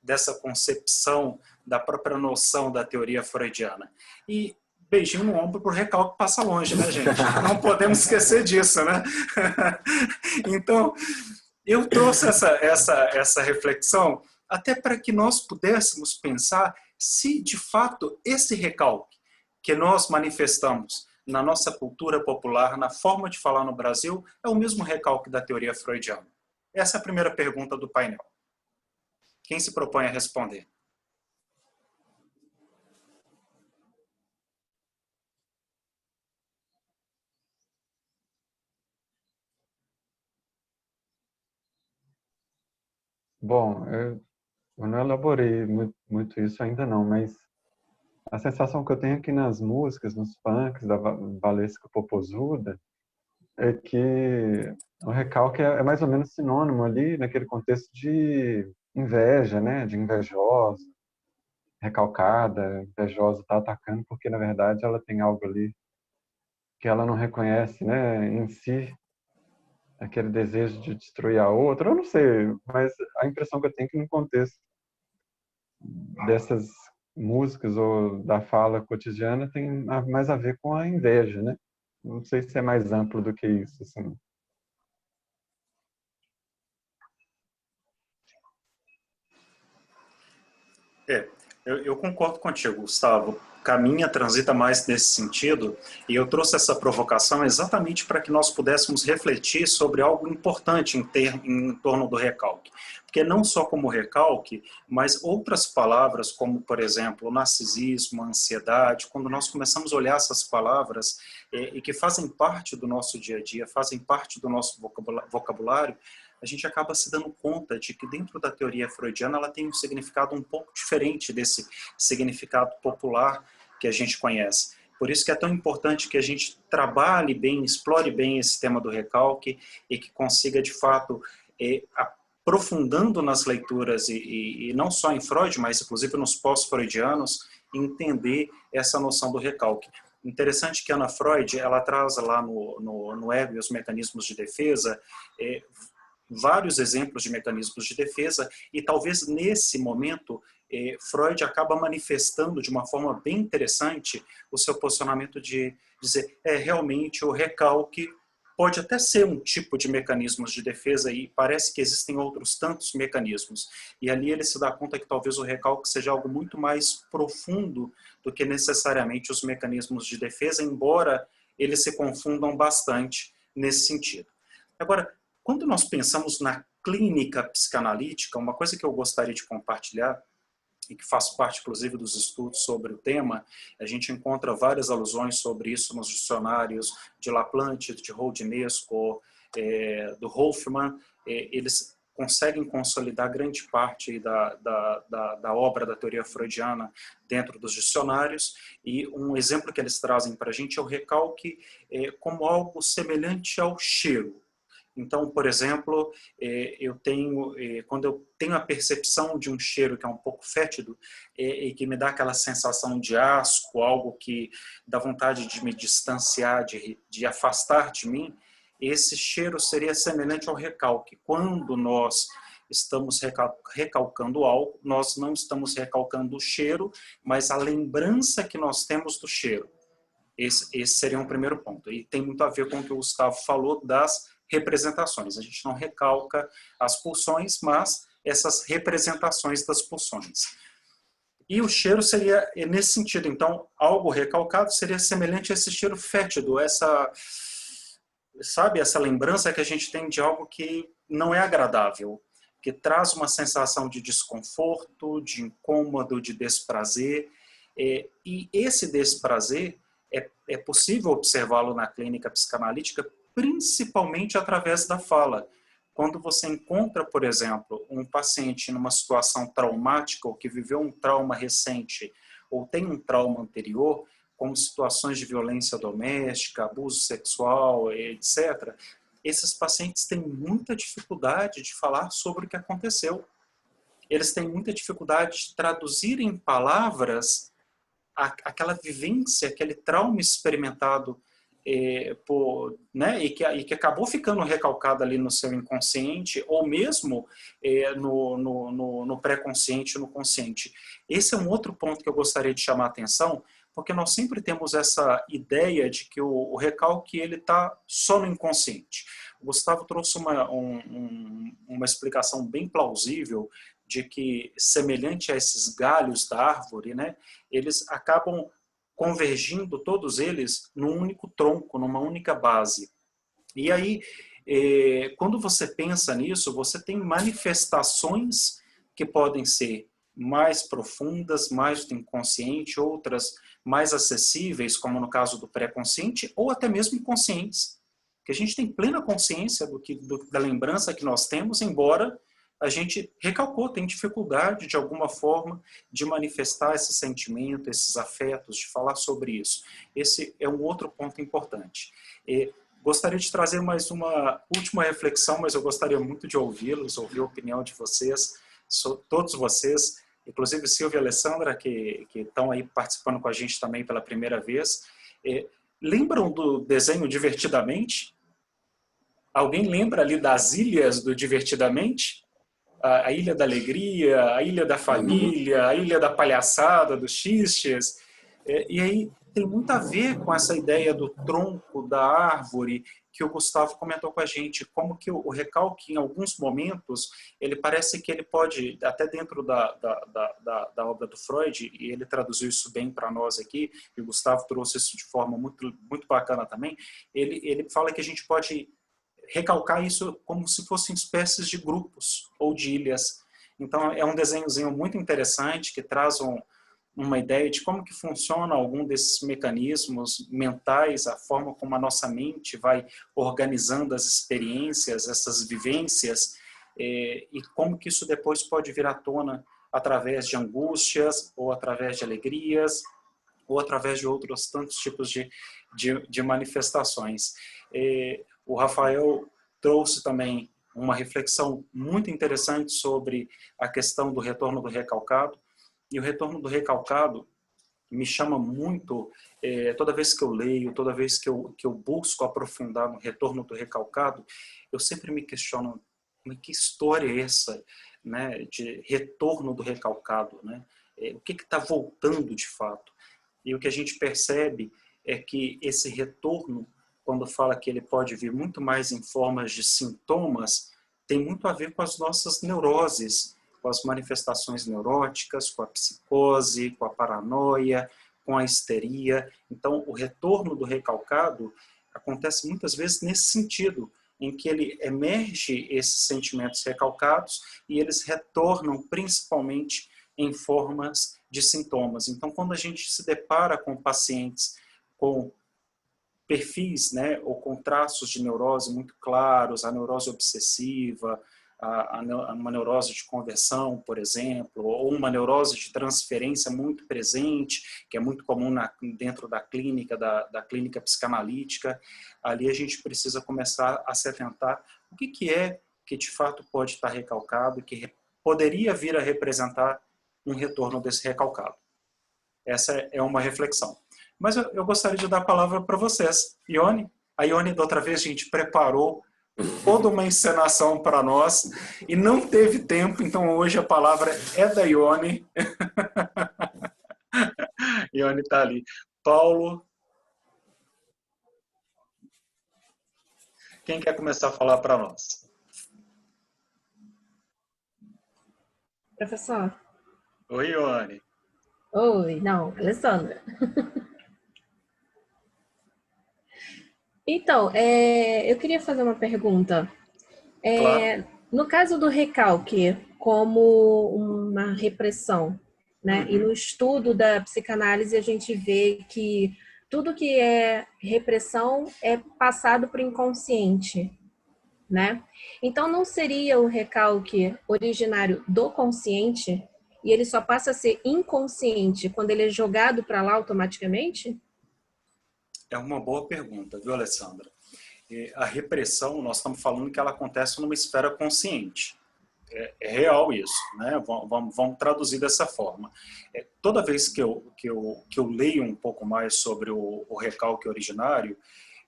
dessa concepção da própria noção da teoria freudiana. E beijinho no ombro por recalque passa longe, né, gente? Não podemos esquecer disso, né? Então, eu trouxe essa reflexão até para que nós pudéssemos pensar se, de fato, esse recalque que nós manifestamos na nossa cultura popular, na forma de falar no Brasil, é o mesmo recalque da teoria freudiana. Essa é a primeira pergunta do painel. Quem se propõe a responder? Bom, eu não elaborei muito isso ainda não, mas a sensação que eu tenho aqui nas músicas, nos funks da Valesca Popozuda, é que o recalque é mais ou menos sinônimo ali naquele contexto de inveja, né? De invejosa, recalcada, invejosa está atacando porque na verdade ela tem algo ali que ela não reconhece, né? Em si, aquele desejo de destruir a outra. Eu não sei, mas a impressão que eu tenho é que no contexto dessas músicas ou da fala cotidiana tem mais a ver com a inveja, né? Não sei se é mais amplo do que isso, assim. Eu concordo contigo, Gustavo. Caminha, transita mais nesse sentido, e eu trouxe essa provocação exatamente para que nós pudéssemos refletir sobre algo importante em torno do recalque. Porque não só como recalque, mas outras palavras, como, por exemplo, o narcisismo, a ansiedade, quando nós começamos a olhar essas palavras e que fazem parte do nosso dia a dia, fazem parte do nosso vocabulário, a gente acaba se dando conta de que dentro da teoria freudiana ela tem um significado um pouco diferente desse significado popular que a gente conhece. Por isso que é tão importante que a gente trabalhe bem, explore bem esse tema do recalque e que consiga, de fato, aprofundando nas leituras e não só em Freud, mas inclusive nos pós-freudianos, entender essa noção do recalque. Interessante que Ana Freud, ela traz lá no Ego e os Mecanismos de Defesa, vários exemplos de mecanismos de defesa e talvez nesse momento Freud acaba manifestando de uma forma bem interessante o seu posicionamento de dizer, realmente o recalque pode até ser um tipo de mecanismos de defesa e parece que existem outros tantos mecanismos. E ali ele se dá conta que talvez o recalque seja algo muito mais profundo do que necessariamente os mecanismos de defesa, embora eles se confundam bastante nesse sentido. Agora, quando nós pensamos na clínica psicanalítica, uma coisa que eu gostaria de compartilhar, e que faz parte, inclusive, dos estudos sobre o tema, a gente encontra várias alusões sobre isso nos dicionários de Laplante, de Roudinesco, do Hoffman. Eles conseguem consolidar grande parte da obra da teoria freudiana dentro dos dicionários, e um exemplo que eles trazem para a gente é o recalque como algo semelhante ao cheiro. Então, por exemplo, quando eu tenho a percepção de um cheiro que é um pouco fétido e que me dá aquela sensação de asco, algo que dá vontade de me distanciar, de afastar de mim, esse cheiro seria semelhante ao recalque. Quando nós estamos recalcando algo, nós não estamos recalcando o cheiro, mas a lembrança que nós temos do cheiro. Esse seria um primeiro ponto. E tem muito a ver com o que o Gustavo falou das representações. A gente não recalca as pulsões, mas essas representações das pulsões. E o cheiro seria nesse sentido. Então, algo recalcado seria semelhante a esse cheiro fétido, essa lembrança que a gente tem de algo que não é agradável, que traz uma sensação de desconforto, de incômodo, de desprazer. E esse desprazer é possível observá-lo na clínica psicanalítica, principalmente através da fala. Quando você encontra, por exemplo, um paciente numa situação traumática, ou que viveu um trauma recente, ou tem um trauma anterior, como situações de violência doméstica, abuso sexual, etc., esses pacientes têm muita dificuldade de falar sobre o que aconteceu. Eles têm muita dificuldade de traduzir em palavras aquela vivência, aquele trauma experimentado e que acabou ficando recalcado ali no seu inconsciente, ou mesmo no pré-consciente, no consciente. Esse é um outro ponto que eu gostaria de chamar a atenção, porque nós sempre temos essa ideia de que o recalque está só no inconsciente. O Gustavo trouxe uma explicação bem plausível de que, semelhante a esses galhos da árvore, né, eles acabam convergindo, todos eles, num único tronco, numa única base. E aí, quando você pensa nisso, você tem manifestações que podem ser mais profundas, mais do inconsciente, outras mais acessíveis, como no caso do pré-consciente, ou até mesmo inconscientes, que a gente tem plena consciência da lembrança que nós temos, embora a gente recalcou, tem dificuldade de alguma forma de manifestar esse sentimento, esses afetos, de falar sobre isso. Esse é um outro ponto importante. Gostaria de trazer mais uma última reflexão, mas eu gostaria muito de ouvi-los, ouvir a opinião de vocês, todos vocês, inclusive Silvia e Alessandra, que estão aí participando com a gente também pela primeira vez. Lembram do desenho Divertidamente? Alguém lembra ali das ilhas do Divertidamente? A Ilha da Alegria, a Ilha da Família, a Ilha da Palhaçada, dos xixes. E aí tem muito a ver com essa ideia do tronco da árvore que o Gustavo comentou com a gente, como que o recalque, em alguns momentos, ele parece que ele pode, até dentro da obra do Freud, e ele traduziu isso bem para nós aqui, e o Gustavo trouxe isso de forma muito, muito bacana também, ele fala que a gente pode recalcar isso como se fossem espécies de grupos ou de ilhas. Então, é um desenhozinho muito interessante que traz uma ideia de como que funciona algum desses mecanismos mentais, a forma como a nossa mente vai organizando as experiências, essas vivências, e como que isso depois pode vir à tona através de angústias, ou através de alegrias, ou através de outros tantos tipos de manifestações. O Rafael trouxe também uma reflexão muito interessante sobre a questão do retorno do recalcado. E o retorno do recalcado me chama muito, toda vez que eu leio, toda vez que eu busco aprofundar no retorno do recalcado, eu sempre me questiono, que história é essa, né, de retorno do recalcado, né? O que está voltando de fato? E o que a gente percebe é que esse retorno, quando fala que ele pode vir muito mais em formas de sintomas, tem muito a ver com as nossas neuroses, com as manifestações neuróticas, com a psicose, com a paranoia, com a histeria. Então, o retorno do recalcado acontece muitas vezes nesse sentido, em que ele emerge esses sentimentos recalcados e eles retornam principalmente em formas de sintomas. Então, quando a gente se depara com pacientes com perfis, né, ou com traços de neurose muito claros, a neurose obsessiva, uma neurose de conversão, por exemplo, ou uma neurose de transferência muito presente, que é muito comum dentro da clínica psicanalítica, ali a gente precisa começar a se atentar o que é que de fato pode estar recalcado, que poderia vir a representar um retorno desse recalcado. Essa é uma reflexão. Mas eu gostaria de dar a palavra para vocês. Ione, a Ione da outra vez a gente preparou toda uma encenação para nós e não teve tempo, então hoje a palavra é da Ione. Ione está ali. Paulo, quem quer começar a falar para nós? Professor. Oi, Ione. Oi, não, Alessandra. Então, eu queria fazer uma pergunta. Claro. No caso do recalque como uma repressão, né? E no Uhum. estudo da psicanálise a gente vê que tudo que é repressão é passado para o inconsciente, né? Então não seria o recalque originário do consciente e ele só passa a ser inconsciente quando ele é jogado para lá automaticamente? É uma boa pergunta, viu, Alessandra? A repressão, nós estamos falando que ela acontece numa esfera consciente. É real isso, né? Vamos traduzir dessa forma. Toda vez que eu leio um pouco mais sobre o recalque originário,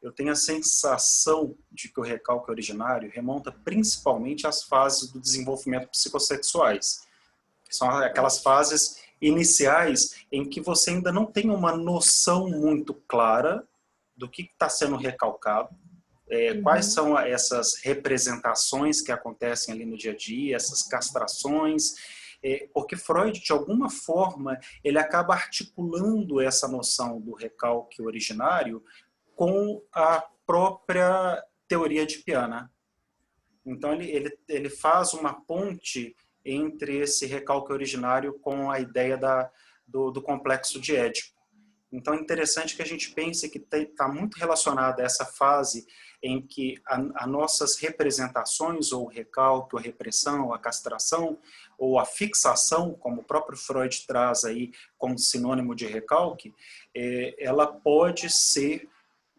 eu tenho a sensação de que o recalque originário remonta principalmente às fases do desenvolvimento psicossexuais. São aquelas fases iniciais em que você ainda não tem uma noção muito clara do que está sendo recalcado, quais Uhum. são essas representações que acontecem ali no dia a dia, essas castrações, porque Freud, de alguma forma, ele acaba articulando essa noção do recalque originário com a própria teoria de Piana. Então, ele faz uma ponte entre esse recalque originário com a ideia do complexo de Édipo. Então, é interessante que a gente pense que está muito relacionada a essa fase em que as nossas representações, ou o recalque, ou a repressão, ou a castração, ou a fixação, como o próprio Freud traz aí como sinônimo de recalque, ela pode ser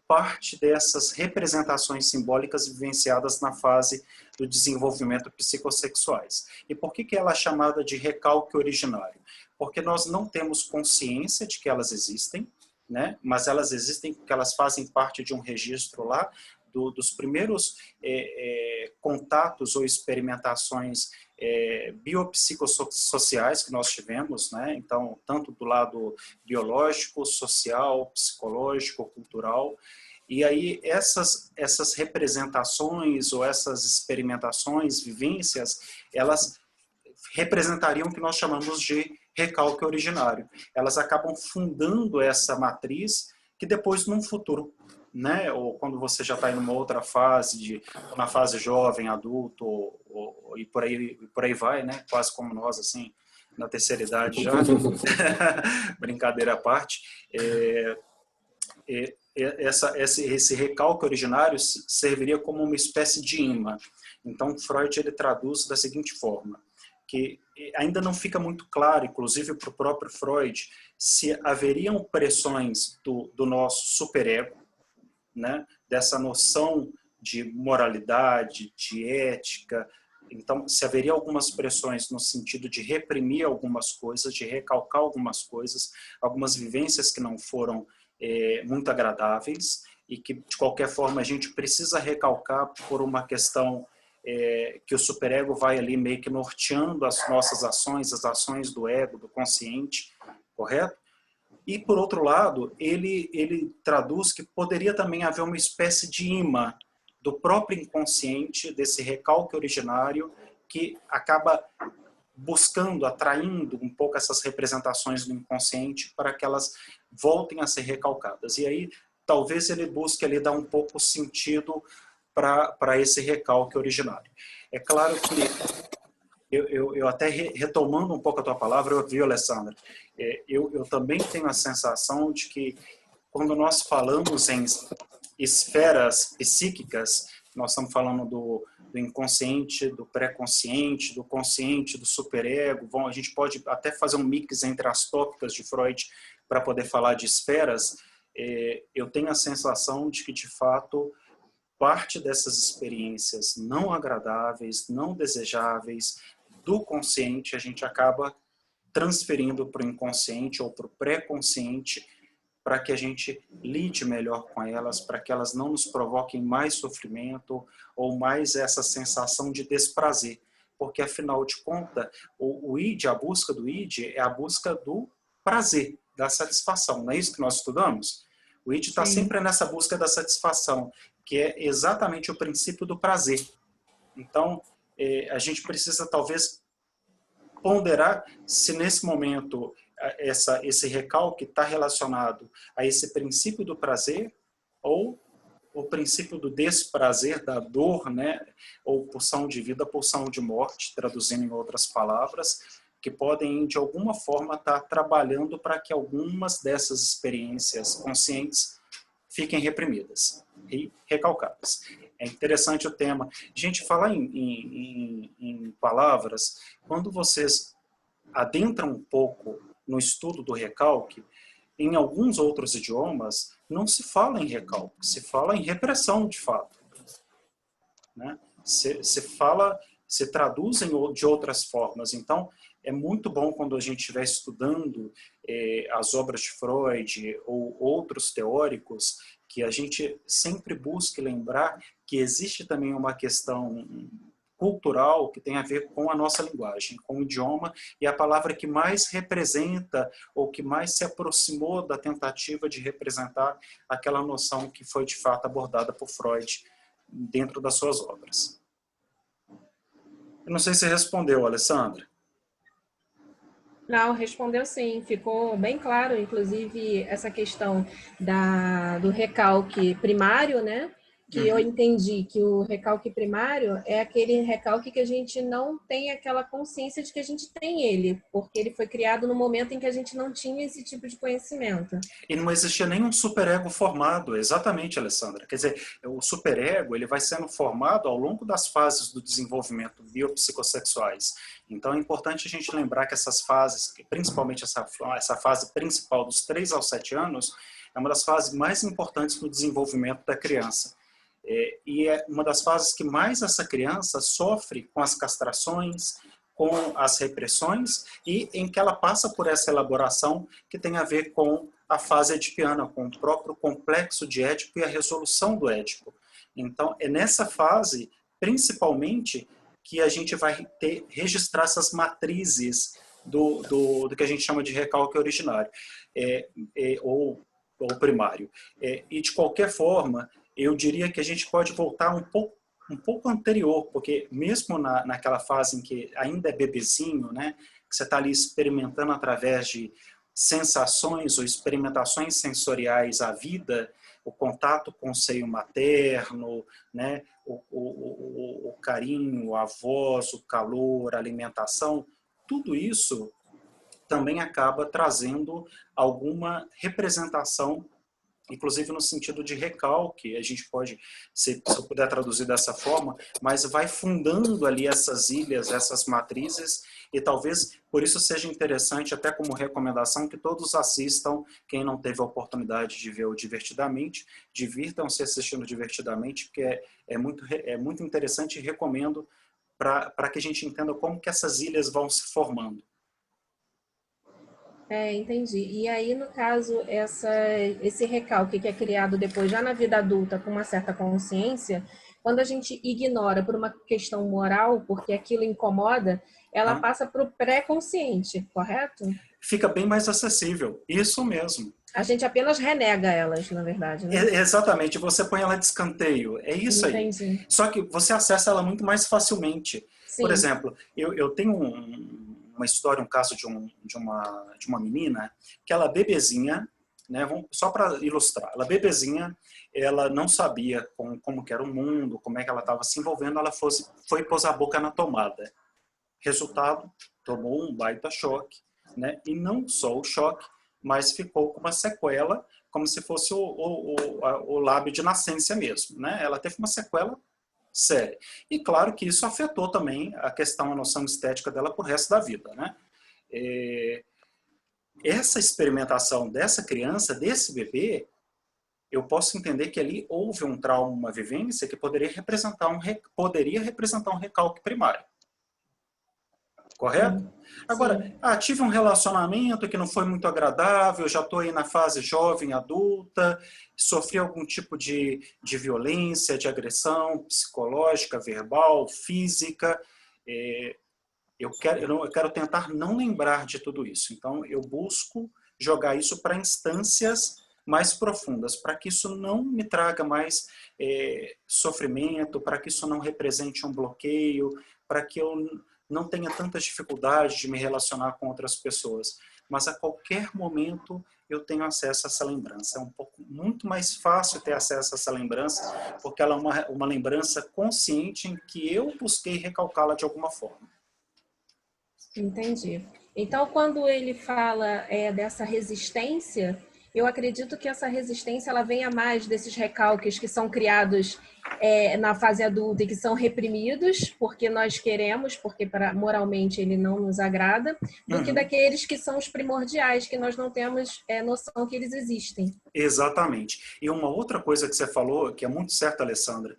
parte dessas representações simbólicas vivenciadas na fase do desenvolvimento psicossexuais. E por que ela é chamada de recalque originário? Porque nós não temos consciência de que elas existem, né? Mas elas existem porque elas fazem parte de um registro lá dos primeiros contatos ou experimentações biopsicossociais que nós tivemos, né? Então, tanto do lado biológico, social, psicológico, cultural. E aí essas representações ou essas experimentações, vivências, elas representariam o que nós chamamos de recalque originário. Elas acabam fundando essa matriz que depois, num futuro, né, ou quando você já está em uma outra fase, na fase jovem, adulto, e por aí vai, né, quase como nós, assim, na terceira idade já, brincadeira à parte, esse recalque originário serviria como uma espécie de imã. Então, Freud ele traduz da seguinte forma, que ainda não fica muito claro, inclusive para o próprio Freud, se haveriam pressões do nosso superego, né, dessa noção de moralidade, de ética. Então, se haveria algumas pressões no sentido de reprimir algumas coisas, de recalcar algumas coisas, algumas vivências que não foram muito agradáveis e que, de qualquer forma, a gente precisa recalcar por uma questão que o superego vai ali meio que norteando as nossas ações, as ações do ego, do consciente, correto? E, por outro lado, ele traduz que poderia também haver uma espécie de imã do próprio inconsciente, desse recalque originário, que acaba buscando, atraindo um pouco essas representações do inconsciente para que elas voltem a ser recalcadas. E aí, talvez ele busque ali dar um pouco sentido para esse recalque originário. É claro que eu até retomando um pouco a tua palavra, eu vi, Alessandra, eu também tenho a sensação de que quando nós falamos em esferas psíquicas, nós estamos falando do inconsciente, do pré-consciente, do consciente, do superego. Bom, a gente pode até fazer um mix entre as tópicas de Freud para poder falar de esferas. Eu tenho a sensação de que, de fato, parte dessas experiências não agradáveis, não desejáveis, do consciente, a gente acaba transferindo para o inconsciente ou para o pré-consciente para que a gente lide melhor com elas, para que elas não nos provoquem mais sofrimento ou mais essa sensação de desprazer. Porque, afinal de contas, o id, a busca do id, é a busca do prazer, da satisfação. Não é isso que nós estudamos? O id está sempre nessa busca da satisfação, que é exatamente o princípio do prazer. Então, a gente precisa, talvez, ponderar se nesse momento esse recalque está relacionado a esse princípio do prazer ou o princípio do desprazer, da dor, né? Ou pulsão de vida, pulsão de morte, traduzindo em outras palavras, que podem, de alguma forma, estar trabalhando para que algumas dessas experiências conscientes fiquem reprimidas e recalcadas. É interessante o tema. Gente, falar em palavras, quando vocês adentram um pouco no estudo do recalque, em alguns outros idiomas, não se fala em recalque, se fala em repressão, de fato. Né? Se traduzem de outras formas. Então, é muito bom quando a gente estiver estudando as obras de Freud ou outros teóricos, que a gente sempre busque lembrar que existe também uma questão cultural que tem a ver com a nossa linguagem, com o idioma, e a palavra que mais representa ou que mais se aproximou da tentativa de representar aquela noção que foi de fato abordada por Freud dentro das suas obras. Eu não sei se respondeu, Alessandra. Não, respondeu sim, ficou bem claro, inclusive essa questão do recalque primário, né? Que eu entendi que o recalque primário é aquele recalque que a gente não tem aquela consciência de que a gente tem ele, porque ele foi criado no momento em que a gente não tinha esse tipo de conhecimento. E não existia nenhum superego formado, exatamente, Alessandra. Quer dizer, o superego ele vai sendo formado ao longo das fases do desenvolvimento biopsicossexuais. Então é importante a gente lembrar que essas fases, principalmente essa fase principal dos 3 aos 7 anos, é uma das fases mais importantes no desenvolvimento da criança. E é uma das fases que mais essa criança sofre com as castrações, com as repressões, e em que ela passa por essa elaboração que tem a ver com a fase edipiana, com o próprio complexo de Édipo e a resolução do Édipo. Então, é nessa fase, principalmente, que a gente vai registrar essas matrizes do que a gente chama de recalque originário, ou primário. E, de qualquer forma, eu diria que a gente pode voltar um pouco anterior, porque mesmo naquela fase em que ainda é bebezinho, né, que você está ali experimentando através de sensações ou experimentações sensoriais a vida, o contato com o seio materno, né, o carinho, a voz, o calor, a alimentação, tudo isso também acaba trazendo alguma representação, inclusive no sentido de recalque, a gente pode, se eu puder traduzir dessa forma, mas vai fundando ali essas ilhas, essas matrizes, e talvez por isso seja interessante, até como recomendação, que todos assistam, quem não teve a oportunidade de ver o Divertidamente, divirtam-se assistindo Divertidamente, porque é muito interessante e recomendo para que a gente entenda como que essas ilhas vão se formando. Entendi. E aí, no caso, esse recalque que é criado depois, já na vida adulta, com uma certa consciência, quando a gente ignora por uma questão moral, porque aquilo incomoda, ela passa para o pré-consciente, correto? Fica bem mais acessível, isso mesmo. A gente apenas renega elas, na verdade, né? Exatamente, você põe ela de escanteio, é isso aí. Entendi. Só que você acessa ela muito mais facilmente. Sim. Por exemplo, eu tenho uma história, um caso de uma menina que ela bebezinha, né, só para ilustrar, ela bebezinha, ela não sabia como que era o mundo, como é que ela estava se envolvendo, ela foi pôs a boca na tomada. Resultado, tomou um baita choque, né, e não só o choque, mas ficou com uma sequela, como se fosse o lábio de nascença mesmo, né? Ela teve uma sequela séria. E claro que isso afetou também a questão, a noção estética dela pro resto da vida, né? Essa experimentação dessa criança, desse bebê, eu posso entender que ali houve um trauma, uma vivência que poderia representar um recalque primário. Correto? Sim. Agora, tive um relacionamento que não foi muito agradável, já estou aí na fase jovem, adulta, sofri algum tipo de violência, de agressão psicológica, verbal, física. Eu quero tentar não lembrar de tudo isso. Então, eu busco jogar isso para instâncias mais profundas, para que isso não me traga mais sofrimento, para que isso não represente um bloqueio, para que eu não tenha tanta dificuldade de me relacionar com outras pessoas, mas a qualquer momento eu tenho acesso a essa lembrança. É muito mais fácil ter acesso a essa lembrança, porque ela é uma lembrança consciente em que eu busquei recalcá-la de alguma forma. Entendi. Então, quando ele fala dessa resistência, eu acredito que essa resistência ela venha mais desses recalques que são criados na fase adulta e que são reprimidos porque nós queremos, porque moralmente ele não nos agrada, do que daqueles que são os primordiais, que nós não temos noção que eles existem. Exatamente. E uma outra coisa que você falou, que é muito certa, Alessandra,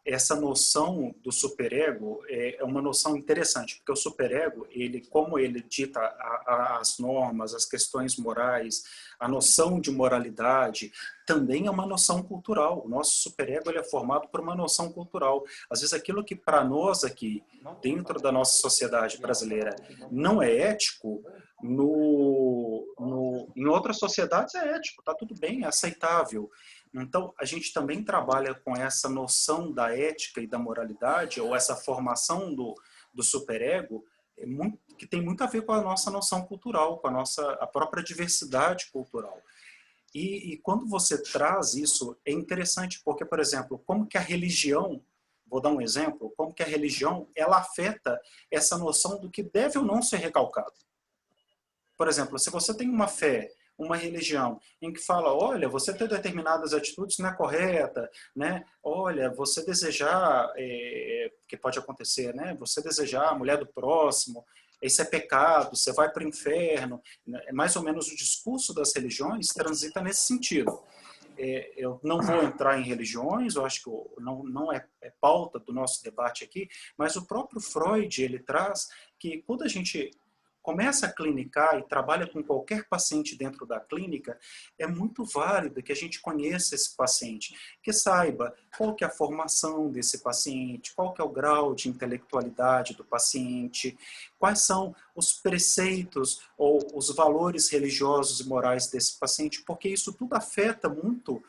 essa noção do superego é uma noção interessante, porque o superego, como ele dita as normas, as questões morais, a noção de moralidade, também é uma noção cultural. O nosso superego ele é formado por uma noção cultural. Às vezes aquilo que para nós aqui, dentro da nossa sociedade brasileira, não é ético, em outras sociedades é ético, está tudo bem, é aceitável. Então, a gente também trabalha com essa noção da ética e da moralidade, ou essa formação do superego, que tem muito a ver com a nossa noção cultural, com a própria diversidade cultural. E quando você traz isso, é interessante, porque, por exemplo, como que a religião, vou dar um exemplo, como que a religião, ela afeta essa noção do que deve ou não ser recalcado. Por exemplo, se você tem uma fé, uma religião, em que fala, olha, você ter determinadas atitudes não é correta, né? Olha, você desejar, que pode acontecer, né? Você desejar a mulher do próximo, isso é pecado, você vai para o inferno. É mais ou menos o discurso das religiões transita nesse sentido. Eu não vou entrar em religiões, eu acho que não é pauta do nosso debate aqui, mas o próprio Freud, ele traz que quando a gente começa a clinicar e trabalha com qualquer paciente dentro da clínica, é muito válido que a gente conheça esse paciente, que saiba qual que é a formação desse paciente, qual que é o grau de intelectualidade do paciente, quais são os preceitos ou os valores religiosos e morais desse paciente, porque isso tudo afeta muito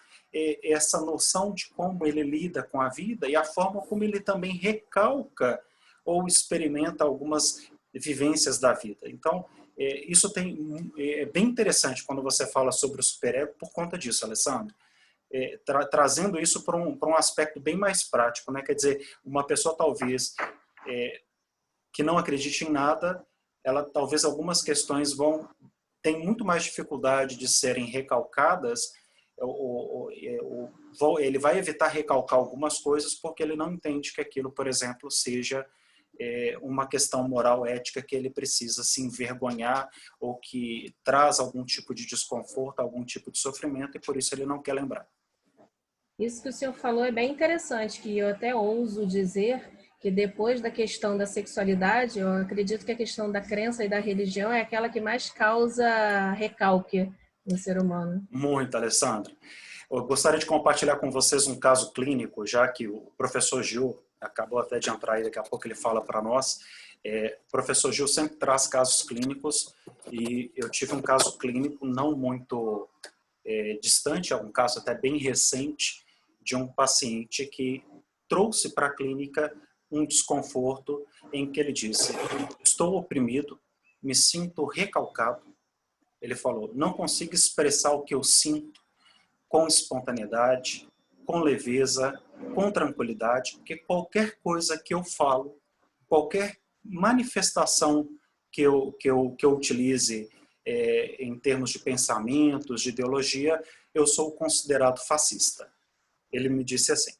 essa noção de como ele lida com a vida e a forma como ele também recalca ou experimenta algumas vivências da vida. Então, isso é bem interessante quando você fala sobre o superego por conta disso, Alessandro. Trazendo isso para um aspecto bem mais prático, né? Quer dizer, uma pessoa talvez que não acredite em nada, ela talvez algumas questões tem muito mais dificuldade de serem recalcadas, ele vai evitar recalcar algumas coisas porque ele não entende que aquilo, por exemplo, seja uma questão moral, ética que ele precisa se envergonhar ou que traz algum tipo de desconforto, algum tipo de sofrimento e por isso ele não quer lembrar. Isso que o senhor falou é bem interessante, que eu até ouso dizer que depois da questão da sexualidade, eu acredito que a questão da crença e da religião é aquela que mais causa recalque no ser humano. Muito, Alessandra. Eu gostaria de compartilhar com vocês um caso clínico, já que o professor Gil acabou até de entrar e daqui a pouco ele fala para nós. O professor Gil sempre traz casos clínicos e eu tive um caso clínico não muito distante, um caso até bem recente, de um paciente que trouxe para a clínica um desconforto em que ele disse: estou oprimido, me sinto recalcado. Ele falou, não consigo expressar o que eu sinto com espontaneidade, com leveza, com tranquilidade, porque qualquer coisa que eu falo, qualquer manifestação que eu utilize em termos de pensamentos, de ideologia, eu sou considerado fascista. Ele me disse assim.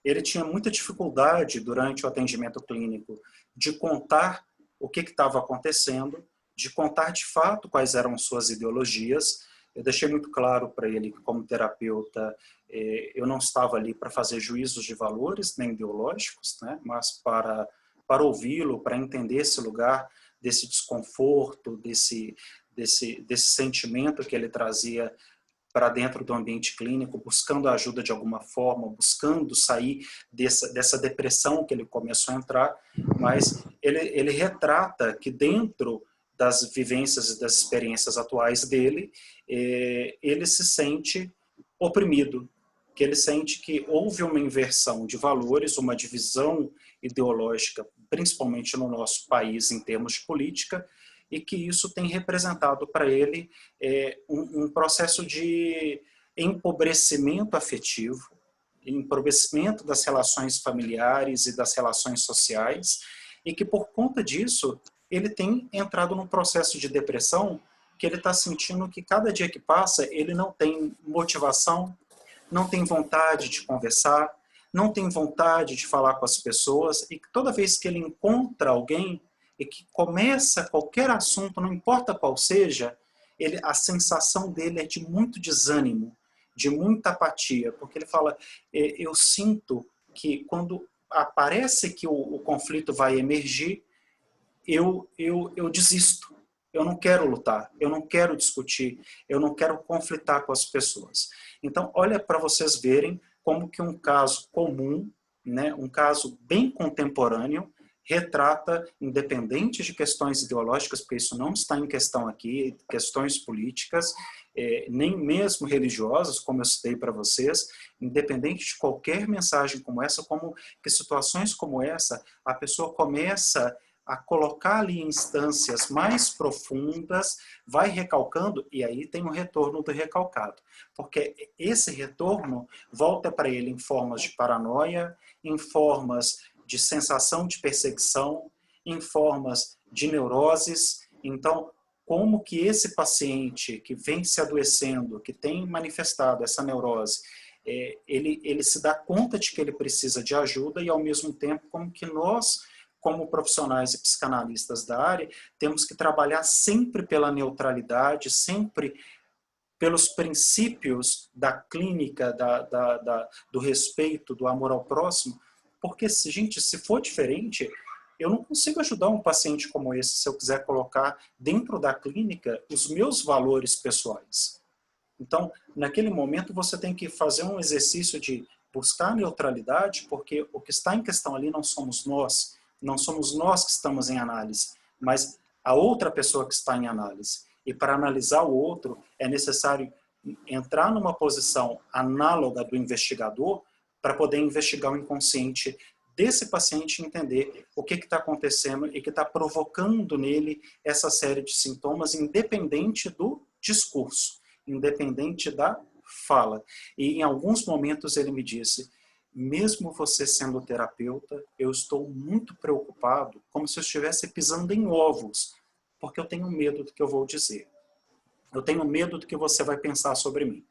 Ele tinha muita dificuldade durante o atendimento clínico de contar o que estava acontecendo, de contar de fato quais eram suas ideologias. Eu deixei muito claro para ele que, como terapeuta, eu não estava ali para fazer juízos de valores, nem ideológicos, né? Mas para ouvi-lo, para entender esse lugar desse desconforto, desse sentimento que ele trazia para dentro do ambiente clínico, buscando a ajuda de alguma forma, buscando sair dessa depressão que ele começou a entrar, mas ele retrata que dentro das vivências e das experiências atuais dele, ele se sente oprimido, que ele sente que houve uma inversão de valores, uma divisão ideológica principalmente no nosso país em termos de política, e que isso tem representado para ele um processo de empobrecimento afetivo, empobrecimento das relações familiares e das relações sociais, e que por conta disso ele tem entrado num processo de depressão, que ele está sentindo que cada dia que passa ele não tem motivação, não tem vontade de conversar, não tem vontade de falar com as pessoas, e que toda vez que ele encontra alguém e que começa qualquer assunto, não importa qual seja, a sensação dele é de muito desânimo, de muita apatia, porque ele fala, eu sinto que quando aparece que o conflito vai emergir, eu desisto. Eu não quero lutar, eu não quero discutir, eu não quero conflitar com as pessoas. Então, olha para vocês verem como que um caso comum, né, um caso bem contemporâneo, retrata, independente de questões ideológicas, porque isso não está em questão aqui, questões políticas, nem mesmo religiosas, como eu citei para vocês, independente de qualquer mensagem como essa, como que situações como essa, a pessoa começa a colocar ali instâncias mais profundas, vai recalcando, e aí tem o retorno do recalcado. Porque esse retorno volta para ele em formas de paranoia, em formas de sensação de perseguição, em formas de neuroses. Então, como que esse paciente que vem se adoecendo, que tem manifestado essa neurose, ele se dá conta de que ele precisa de ajuda, e ao mesmo tempo como que nós, como profissionais e psicanalistas da área, temos que trabalhar sempre pela neutralidade, sempre pelos princípios da clínica, do respeito, do amor ao próximo, porque, gente, se for diferente, eu não consigo ajudar um paciente como esse se eu quiser colocar dentro da clínica os meus valores pessoais. Então, naquele momento, você tem que fazer um exercício de buscar neutralidade, porque o que está em questão ali não somos nós, não somos nós que estamos em análise, mas a outra pessoa que está em análise. E para analisar o outro, é necessário entrar numa posição análoga do investigador para poder investigar o inconsciente desse paciente e entender o que está acontecendo e que está provocando nele essa série de sintomas, independente do discurso, independente da fala. E em alguns momentos ele me disse, mesmo você sendo terapeuta, eu estou muito preocupado, como se eu estivesse pisando em ovos, porque eu tenho medo do que eu vou dizer. Eu tenho medo do que você vai pensar sobre mim.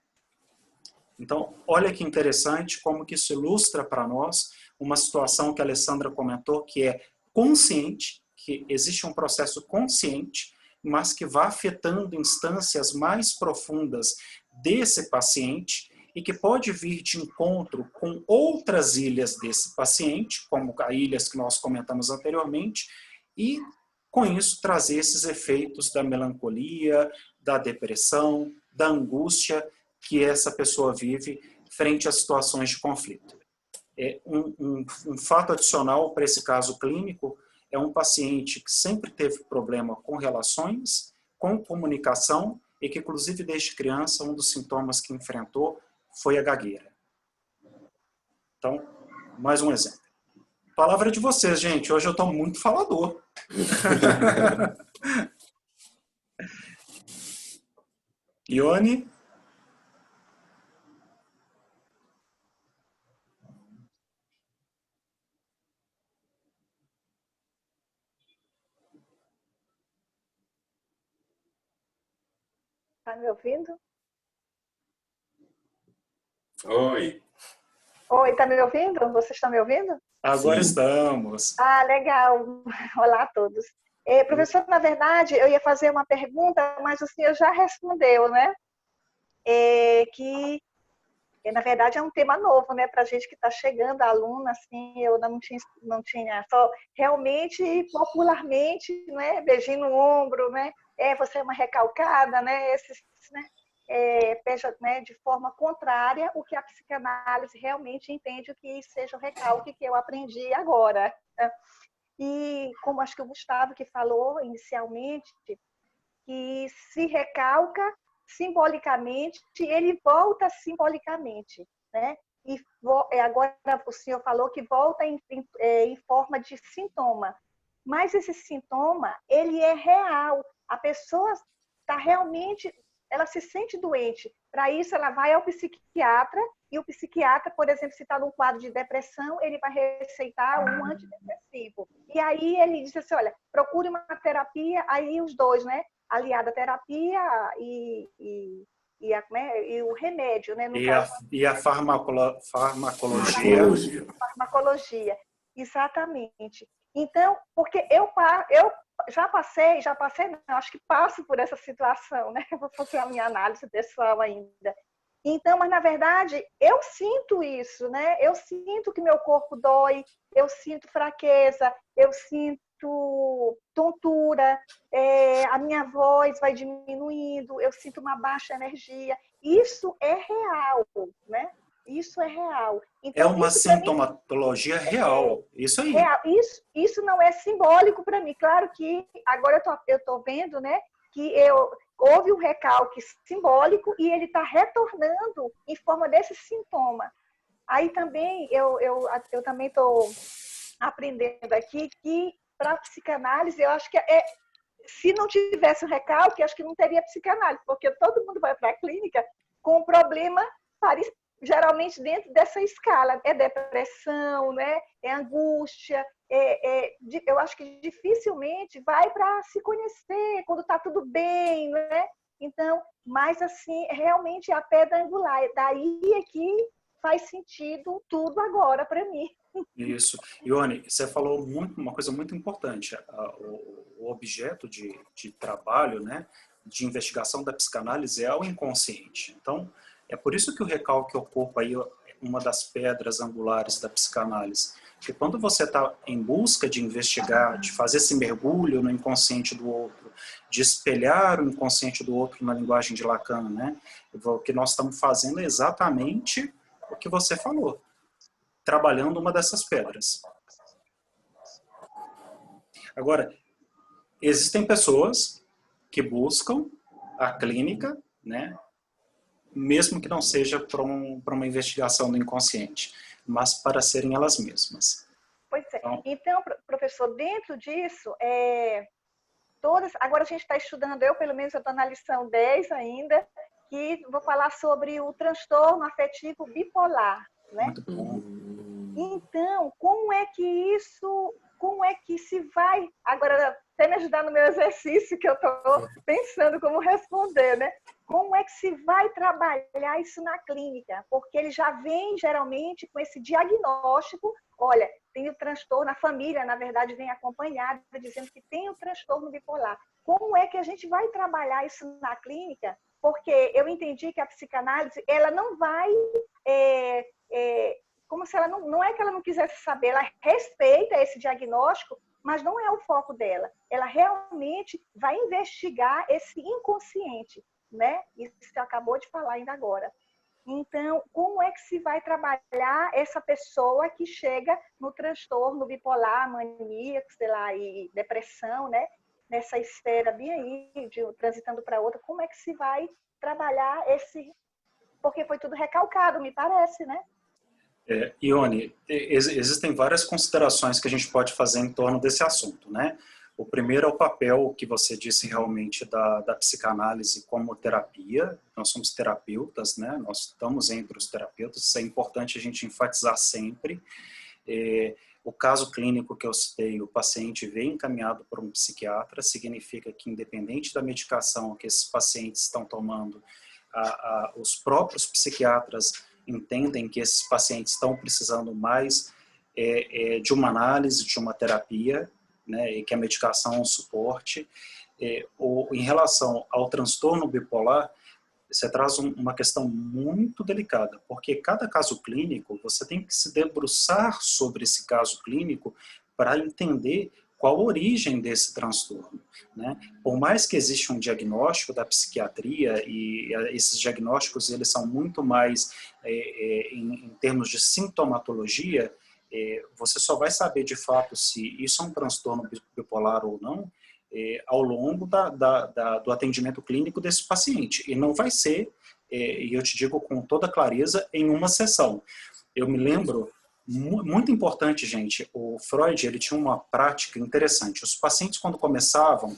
Então, olha que interessante como que isso ilustra para nós uma situação que a Alessandra comentou, que é consciente, que existe um processo consciente, mas que vai afetando instâncias mais profundas desse paciente e que pode vir de encontro com outras ilhas desse paciente, como as ilhas que nós comentamos anteriormente, e com isso trazer esses efeitos da melancolia, da depressão, da angústia que essa pessoa vive frente a situações de conflito. Um fato adicional para esse caso clínico é um paciente que sempre teve problema com relações, com comunicação, e que, inclusive, desde criança, um dos sintomas que enfrentou foi a gagueira. Então, mais um exemplo. Palavra de vocês, gente. Hoje eu estou muito falador. Ione? Tá me ouvindo? Oi. Oi, tá me ouvindo? Vocês estão me ouvindo? Agora Sim. estamos. Ah, legal. Olá a todos. Professor, na verdade, eu ia fazer uma pergunta, mas o senhor já respondeu, né? Que, na verdade, é um tema novo, né? Para a gente que está chegando, aluna, assim, eu não tinha só realmente, popularmente, né? Beijinho no ombro, né? Você é uma recalcada, né? Esses, né? Né, de forma contrária o que a psicanálise realmente entende que seja o recalque que eu aprendi agora. E como acho que o Gustavo que falou inicialmente, que se recalca simbolicamente, ele volta simbolicamente, né? e agora o senhor falou que volta em forma de sintoma. Mas esse sintoma, ele é real. A pessoa está realmente, ela se sente doente. Para isso, ela vai ao psiquiatra, e o psiquiatra, por exemplo, se está num quadro de depressão, ele vai receitar um antidepressivo. E aí ele diz assim, olha, procure uma terapia, aí os dois, né? Aliada à terapia e o remédio, né? E a farmacologia. Farmacologia, exatamente. Então, porque eu já passei, não, acho que passo por essa situação, né? Eu vou fazer a minha análise pessoal ainda. Então, mas na verdade, eu sinto isso, né? Eu sinto que meu corpo dói, eu sinto fraqueza, eu sinto tontura, a minha voz vai diminuindo, eu sinto uma baixa energia. Isso é real, né? Isso é real. Então, é uma sintomatologia real. Isso aí. Real. Isso não é simbólico para mim. Claro que agora eu estou vendo, né, que houve um recalque simbólico e ele está retornando em forma desse sintoma. Aí também eu também estou aprendendo aqui que para a psicanálise eu acho que se não tivesse um recalque, acho que não teria psicanálise, porque todo mundo vai para a clínica com um problema geralmente dentro dessa escala. É depressão, né? É angústia. Eu acho que dificilmente vai para se conhecer quando está tudo bem, né? Então, mas assim, realmente é a pedra angular. Daí é que faz sentido tudo agora para mim. Isso. Ione, você falou uma coisa muito importante. O objeto de trabalho, né, de investigação da psicanálise é o inconsciente. Então, é por isso que o recalque ao corpo aí é uma das pedras angulares da psicanálise. Porque quando você está em busca de investigar, de fazer esse mergulho no inconsciente do outro, de espelhar o inconsciente do outro na linguagem de Lacan, né, o que nós estamos fazendo é exatamente o que você falou, trabalhando uma dessas pedras. Agora, existem pessoas que buscam a clínica, né, mesmo que não seja para uma investigação do inconsciente, mas para serem elas mesmas. Pois é. Então, professor, dentro disso, agora a gente está estudando, pelo menos eu estou na lição 10 ainda, que vou falar sobre o transtorno afetivo bipolar, né? Muito bom. Então, como é que se vai, agora até me ajudar no meu exercício que eu estou pensando como responder, né? Como é que se vai trabalhar isso na clínica? Porque ele já vem geralmente com esse diagnóstico, olha, tem o transtorno, a família, na verdade, vem acompanhada, dizendo que tem o transtorno bipolar. Como é que a gente vai trabalhar isso na clínica? Porque eu entendi que a psicanálise, ela não vai... como se ela não é que ela não quisesse saber, ela respeita esse diagnóstico, mas não é o foco dela. Ela realmente vai investigar esse inconsciente, né? Isso você acabou de falar ainda agora. Então, como é que se vai trabalhar essa pessoa que chega no transtorno bipolar, maníaco, sei lá, e depressão, né? Nessa esfera bem aí, transitando para outra, como é que se vai trabalhar esse... Porque foi tudo recalcado, me parece, né? Ione, existem várias considerações que a gente pode fazer em torno desse assunto, né? O primeiro é o papel que você disse realmente da psicanálise como terapia. Nós somos terapeutas, né? Nós estamos entre os terapeutas, isso é importante a gente enfatizar sempre. O caso clínico que eu citei, o paciente vem encaminhado por um psiquiatra, significa que independente da medicação que esses pacientes estão tomando, os próprios psiquiatras entendem que esses pacientes estão precisando mais de uma análise, de uma terapia, né, e que a medicação é um suporte. Em relação ao transtorno bipolar, você traz uma questão muito delicada, porque cada caso clínico, você tem que se debruçar sobre esse caso clínico para entender qual a origem desse transtorno, né? Por mais que exista um diagnóstico da psiquiatria, e esses diagnósticos eles são muito mais em termos de sintomatologia, você só vai saber de fato se isso é um transtorno bipolar ou não ao longo do atendimento clínico desse paciente. E não vai ser, e eu te digo com toda clareza, em uma sessão. eu me lembro, muito importante, gente, o Freud, ele tinha uma prática interessante. Os pacientes, quando começavam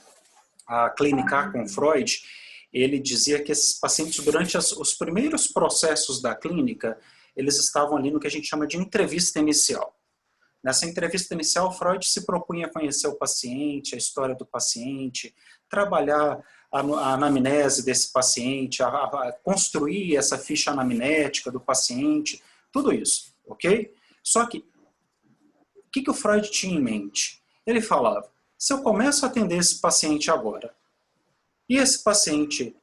a clinicar com Freud, ele dizia que esses pacientes, durante os primeiros processos da clínica, eles estavam ali no que a gente chama de entrevista inicial. Nessa entrevista inicial, Freud se propunha a conhecer o paciente, a história do paciente, trabalhar a anamnese desse paciente, a construir essa ficha anamnética do paciente, tudo isso, ok? Só que, o que o Freud tinha em mente? Ele falava, se eu começo a atender esse paciente agora, e esse paciente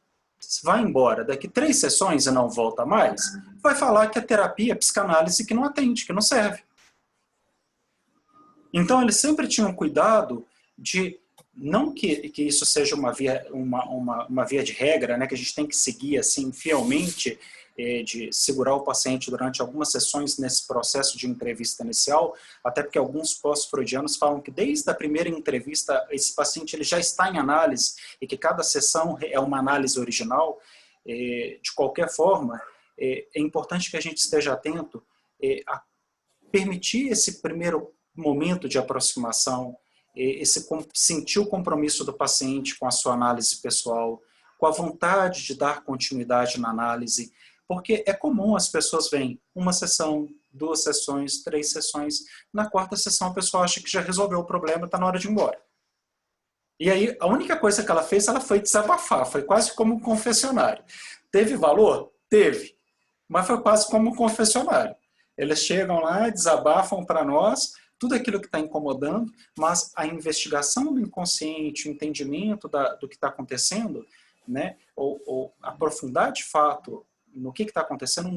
vai embora daqui 3 sessões e não volta mais, vai falar que a terapia, a psicanálise que não atende, que não serve. Então, eles sempre tinham cuidado de, não que isso seja uma via de regra, né, que a gente tem que seguir assim fielmente, de segurar o paciente durante algumas sessões nesse processo de entrevista inicial, até porque alguns pós-freudianos falam que desde a primeira entrevista esse paciente ele já está em análise e que cada sessão é uma análise original. De qualquer forma, é importante que a gente esteja atento a permitir esse primeiro momento de aproximação, sentir o compromisso do paciente com a sua análise pessoal, com a vontade de dar continuidade na análise, porque é comum as pessoas verem 1 sessão, 2 sessões, 3 sessões, na 4ª sessão a pessoa acha que já resolveu o problema, está na hora de ir embora. E aí a única coisa que ela fez, ela foi desabafar, foi quase como um confessionário. Teve valor? Teve, mas foi quase como um confessionário. Eles chegam lá, desabafam para nós, tudo aquilo que está incomodando, mas a investigação do inconsciente, o entendimento do que está acontecendo, né, ou aprofundar de fato no que está acontecendo,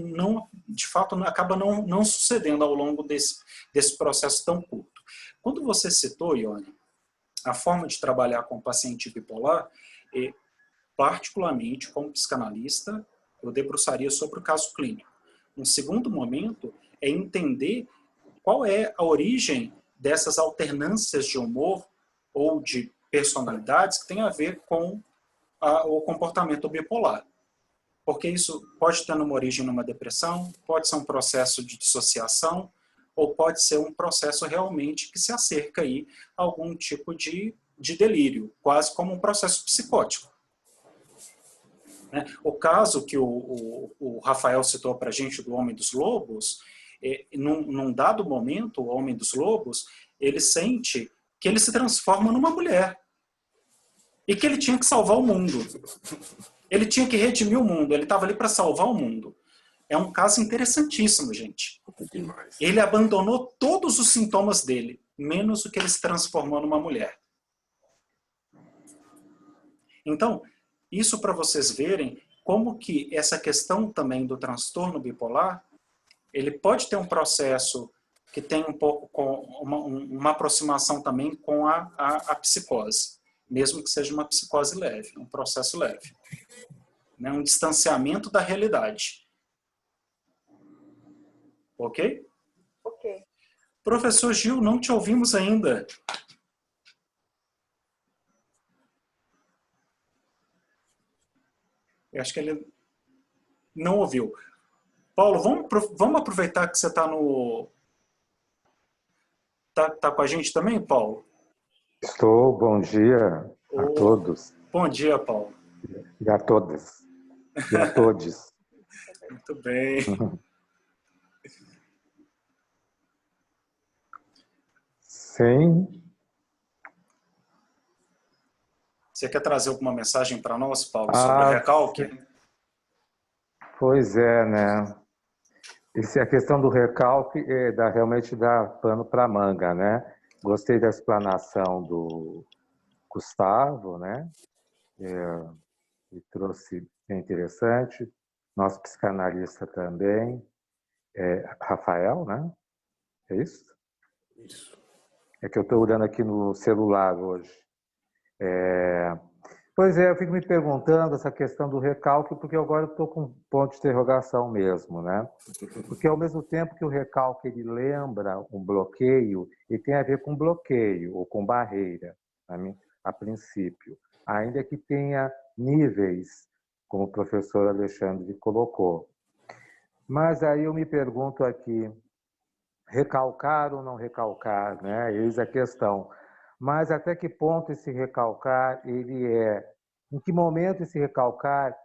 de fato acaba não sucedendo ao longo desse processo tão curto. Quando você citou, Ione, a forma de trabalhar com o paciente bipolar, particularmente como psicanalista, eu debruçaria sobre o caso clínico. Um segundo momento é entender qual é a origem dessas alternâncias de humor ou de personalidades que tem a ver com o comportamento bipolar. Porque isso pode ter uma origem numa depressão, pode ser um processo de dissociação, ou pode ser um processo realmente que se acerca aí a algum tipo de delírio, quase como um processo psicótico. O caso que o Rafael citou para a gente do Homem dos Lobos, num dado momento, o Homem dos Lobos, ele sente que ele se transforma numa mulher e que ele tinha que salvar o mundo. Ele tinha que redimir o mundo, ele estava ali para salvar o mundo. É um caso interessantíssimo, gente. Ele abandonou todos os sintomas dele, menos o que ele se transformou numa mulher. Então, isso para vocês verem como que essa questão também do transtorno bipolar, ele pode ter um processo que tem um pouco com uma aproximação também com a psicose, mesmo que seja uma psicose leve, um processo leve, né? Um distanciamento da realidade. Ok? Ok. Professor Gil, não te ouvimos ainda. Eu acho que ele não ouviu. Paulo, vamos aproveitar que você está no... Tá com a gente também, Paulo? Estou. Bom dia a todos. Bom dia, Paulo. E a todas. E a todos. Muito bem. Sim. Você quer trazer alguma mensagem para nós, Paulo, sobre o recalque? Pois é, né? A questão do recalque realmente dá pano para manga, né? Gostei da explanação do Gustavo, né? E trouxe bem interessante. Nosso psicanalista também, Rafael, né? É isso? Isso. É que eu estou olhando aqui no celular hoje. Pois é, eu fico me perguntando essa questão do recalque, porque agora eu estou com um ponto de interrogação mesmo, né? Porque ao mesmo tempo que o recalque ele lembra um bloqueio, ele tem a ver com bloqueio ou com barreira, a princípio. Ainda que tenha níveis, como o professor Alexandre colocou. Mas aí eu me pergunto aqui, recalcar ou não recalcar, né? Eis a questão. Mas até que ponto esse recalcar, em que momento esse recalcar,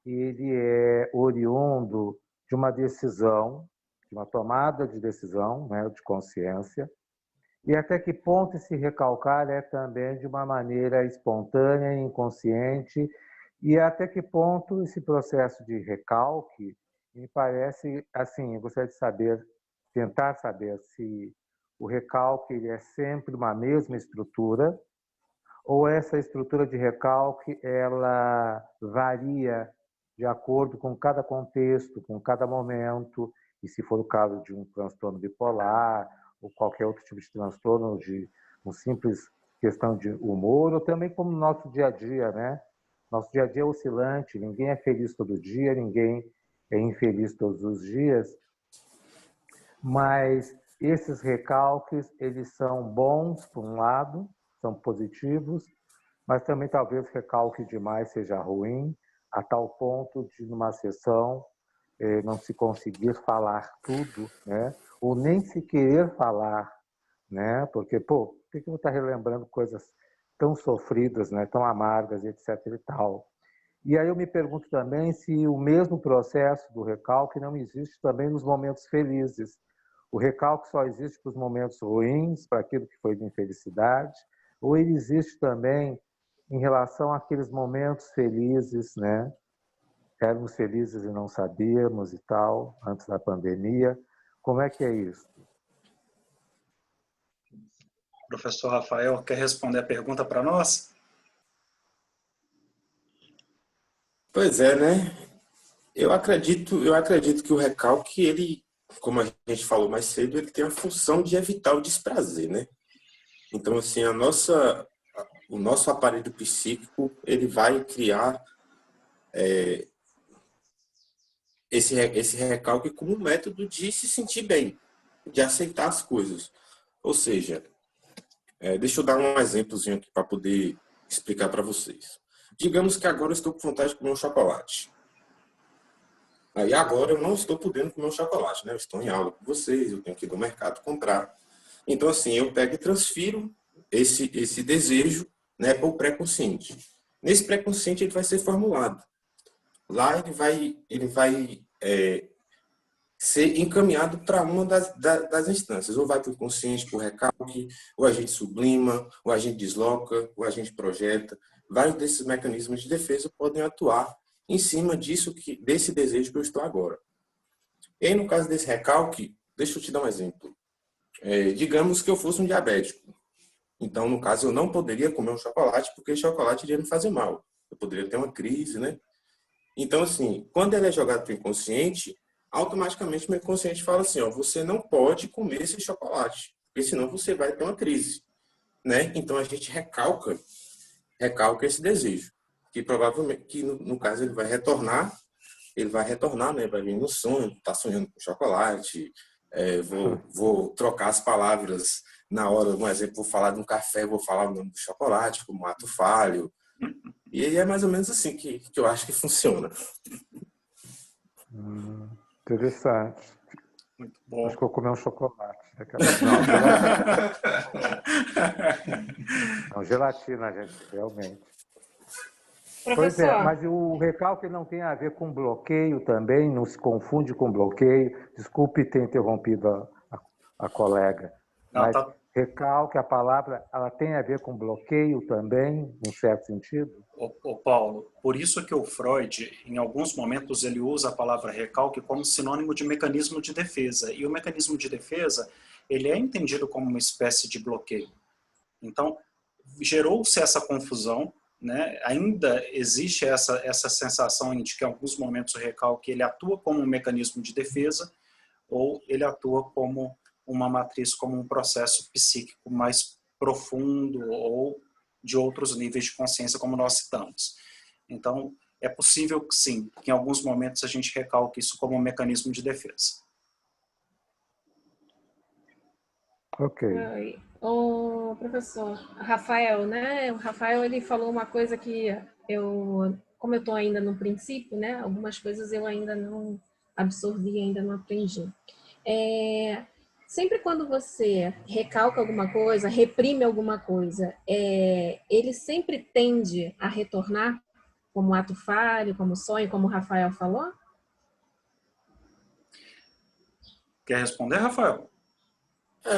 ele é oriundo de uma decisão, de uma tomada de decisão, né, de consciência, e até que ponto esse recalcar é também de uma maneira espontânea, inconsciente, e até que ponto esse processo de recalque me parece, assim, eu gostaria de saber, tentar saber se o recalque ele é sempre uma mesma estrutura ou essa estrutura de recalque ela varia de acordo com cada contexto, com cada momento, e se for o caso de um transtorno bipolar ou qualquer outro tipo de transtorno, de um simples questão de humor, ou também como no nosso dia a dia, né? Nosso dia a dia é oscilante, ninguém é feliz todo dia, ninguém é infeliz todos os dias, mas esses recalques, eles são bons, por um lado, são positivos, mas também talvez recalque demais seja ruim, a tal ponto de, numa sessão, não se conseguir falar tudo, né? Ou nem se querer falar, né? Porque, pô, por que eu vou estar relembrando coisas tão sofridas, né? Tão amargas, etc. e tal. E aí eu me pergunto também se o mesmo processo do recalque não existe também nos momentos felizes. O recalque só existe para os momentos ruins, para aquilo que foi de infelicidade, ou ele existe também em relação àqueles momentos felizes, né? Éramos felizes e não sabíamos e tal, antes da pandemia. Como é que é isso? Professor Rafael, quer responder a pergunta para nós? Pois é, né? Eu acredito que o recalque, ele, como a gente falou mais cedo, ele tem a função de evitar o desprazer, né? Então, assim, o nosso aparelho psíquico, ele vai criar esse recalque como um método de se sentir bem, de aceitar as coisas. Ou seja, deixa eu dar um exemplozinho aqui para poder explicar para vocês. Digamos que agora eu estou com vontade de comer um chocolate. Aí agora eu não estou podendo comer um chocolate, né? Eu estou em aula com vocês, eu tenho que ir no mercado comprar. Então, assim, eu pego e transfiro esse desejo, né, para o pré-consciente. Nesse pré-consciente ele vai ser formulado. Lá ele vai ser encaminhado para uma das instâncias. Ou vai para o consciente, para o recalque, ou a gente sublima, ou a gente desloca, ou a gente projeta. Vários desses mecanismos de defesa podem atuar em cima desse desejo que eu estou agora. E aí, no caso desse recalque, deixa eu te dar um exemplo. Digamos que eu fosse um diabético. Então, no caso, eu não poderia comer um chocolate, porque chocolate iria me fazer mal. Eu poderia ter uma crise, né? Então, assim, quando ele é jogado para o inconsciente, automaticamente o meu inconsciente fala assim, ó, você não pode comer esse chocolate, porque senão você vai ter uma crise, né? Então, a gente recalca esse desejo, que provavelmente, que no caso, ele vai retornar, né? Vai vir no sonho, tá sonhando com chocolate, vou trocar as palavras na hora, um exemplo, vou falar de um café, vou falar o nome do chocolate, como ato falho. E aí é mais ou menos assim que eu acho que funciona. Interessante. Muito bom. Acho que eu vou comer um chocolate. Não, gelatina, gente, realmente. Pois é, Professor, mas o recalque não tem a ver com bloqueio também, não se confunde com bloqueio. Desculpe ter interrompido a colega, Não, mas tá. recalque, a palavra, ela tem a ver com bloqueio também, num certo sentido? Ô Paulo, por isso que o Freud, em alguns momentos, ele usa a palavra recalque como sinônimo de mecanismo de defesa. E o mecanismo de defesa, ele é entendido como uma espécie de bloqueio. Então, gerou-se essa confusão, né? Ainda existe essa sensação de que, em alguns momentos, o recalque ele atua como um mecanismo de defesa ou ele atua como uma matriz, como um processo psíquico mais profundo ou de outros níveis de consciência, como nós citamos. Então, é possível que sim, que em alguns momentos a gente recalque isso como um mecanismo de defesa. Ok. o professor Rafael, né? O Rafael, ele falou uma coisa que como eu estou ainda no princípio, né? Algumas coisas eu ainda não absorvi e ainda não aprendi. Sempre quando você recalca alguma coisa, reprime alguma coisa, ele sempre tende a retornar como ato falho, como sonho, como o Rafael falou? Quer responder, Rafael?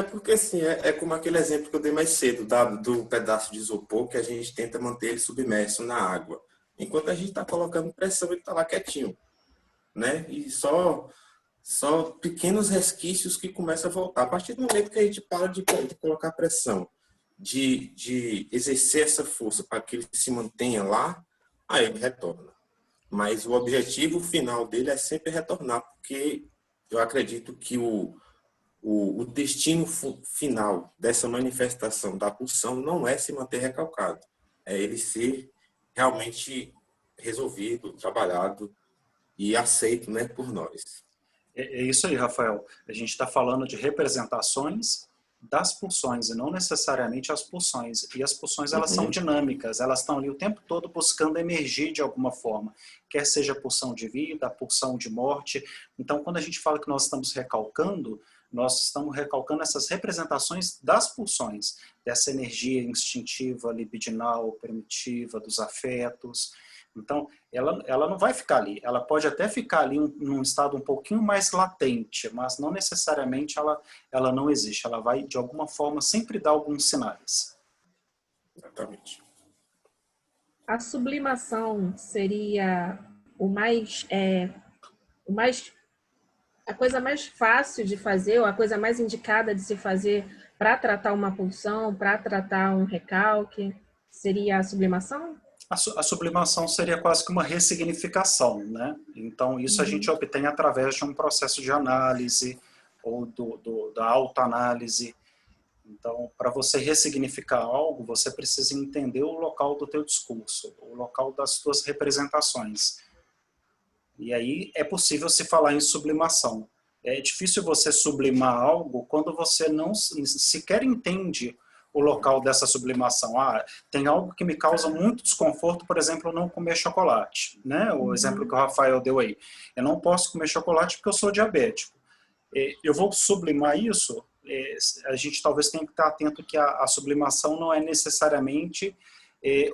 Porque assim, é como aquele exemplo que eu dei mais cedo, do pedaço de isopor que a gente tenta manter ele submerso na água. Enquanto a gente está colocando pressão, ele está lá quietinho, né? E só pequenos resquícios que começam a voltar. A partir do momento que a gente para de colocar pressão, de exercer essa força para que ele se mantenha lá, aí ele retorna. Mas o objetivo final dele é sempre retornar, porque eu acredito que o destino final dessa manifestação da pulsão não é se manter recalcado, é ele ser realmente resolvido, trabalhado e aceito, né, por nós. É isso aí, Rafael. A gente está falando de representações das pulsões e não necessariamente as pulsões. E as pulsões, elas são dinâmicas, elas estão ali o tempo todo buscando emergir de alguma forma, quer seja a pulsão de vida, a pulsão de morte. Então, quando a gente fala que nós estamos recalcando essas representações das pulsões, dessa energia instintiva, libidinal, primitiva, dos afetos. Então, ela não vai ficar ali. Ela pode até ficar ali num estado um pouquinho mais latente, mas não necessariamente ela não existe. Ela vai, de alguma forma, sempre dar alguns sinais. Exatamente. A sublimação seria a coisa mais fácil de fazer, ou a coisa mais indicada de se fazer para tratar uma pulsão, para tratar um recalque? Seria a sublimação? A sublimação seria quase que uma ressignificação, né? Então, isso a gente obtém através de um processo de análise ou da autoanálise. Então, para você ressignificar algo, você precisa entender o local do teu discurso, o local das tuas representações. E aí é possível se falar em sublimação. É difícil você sublimar algo quando você não sequer entende o local dessa sublimação. Tem algo que me causa muito desconforto, por exemplo, não comer chocolate, né? O exemplo que o Rafael deu aí. Eu não posso comer chocolate porque eu sou diabético. Eu vou sublimar isso? A gente talvez tenha que estar atento que a sublimação não é necessariamente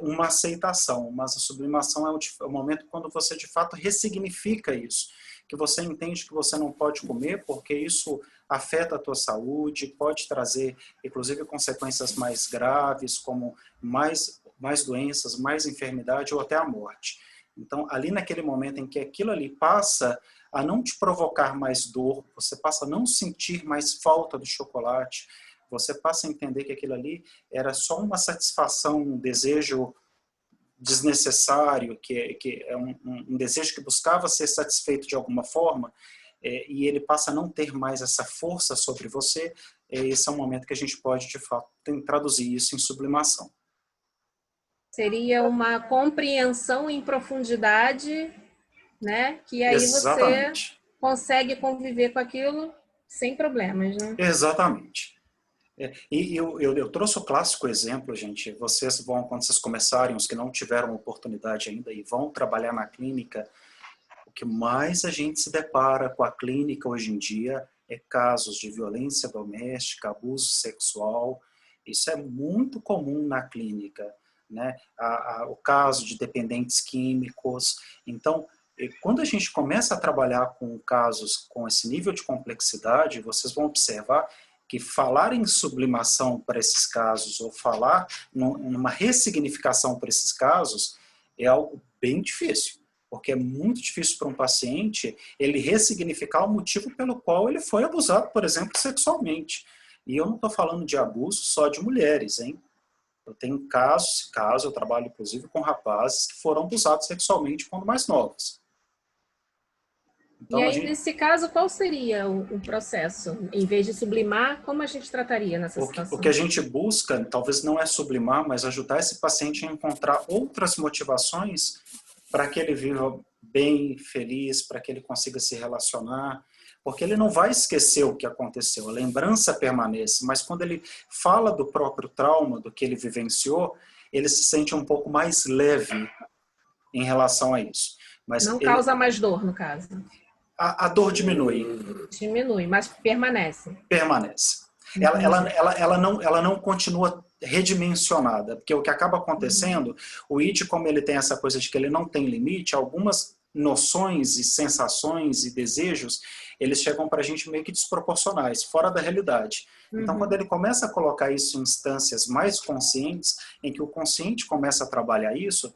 uma aceitação, mas a sublimação é o momento quando você de fato ressignifica isso, que você entende que você não pode comer porque isso afeta a tua saúde, pode trazer inclusive consequências mais graves, como mais doenças, mais enfermidade ou até a morte. Então, ali naquele momento em que aquilo ali passa a não te provocar mais dor, você passa a não sentir mais falta do chocolate, você passa a entender que aquilo ali era só uma satisfação, um desejo desnecessário, que é um desejo que buscava ser satisfeito de alguma forma, e ele passa a não ter mais essa força sobre você. Esse é um momento que a gente pode, de fato, traduzir isso em sublimação. Seria uma compreensão em profundidade, né? Que aí Exatamente. Você consegue conviver com aquilo sem problemas, né? Exatamente. E eu trouxe o clássico exemplo, gente. Vocês vão, quando vocês começarem, os que não tiveram oportunidade ainda e vão trabalhar na clínica, o que mais a gente se depara com a clínica hoje em dia é casos de violência doméstica, abuso sexual. Isso é muito comum na clínica, né? O caso de dependentes químicos. Então, quando a gente começa a trabalhar com casos com esse nível de complexidade, vocês vão observar que falar em sublimação para esses casos ou falar numa ressignificação para esses casos é algo bem difícil, porque é muito difícil para um paciente ele ressignificar o motivo pelo qual ele foi abusado, por exemplo, sexualmente. E eu não estou falando de abuso só de mulheres, hein? Eu tenho casos, eu trabalho inclusive com rapazes que foram abusados sexualmente quando mais novos. Então, e aí, nesse caso, qual seria o processo? Em vez de sublimar, como a gente trataria nessa situação? O que a gente busca, talvez não é sublimar, mas ajudar esse paciente a encontrar outras motivações para que ele viva bem, feliz, para que ele consiga se relacionar, porque ele não vai esquecer o que aconteceu, a lembrança permanece, mas quando ele fala do próprio trauma, do que ele vivenciou, ele se sente um pouco mais leve em relação a isso. Mas não causa mais dor, no caso. a dor diminui. Diminui, mas permanece. Permanece. Ela não continua redimensionada, porque o que acaba acontecendo, o id, como ele tem essa coisa de que ele não tem limite, algumas noções e sensações e desejos, eles chegam para a gente meio que desproporcionais, fora da realidade. Então, quando ele começa a colocar isso em instâncias mais conscientes, em que o consciente começa a trabalhar isso,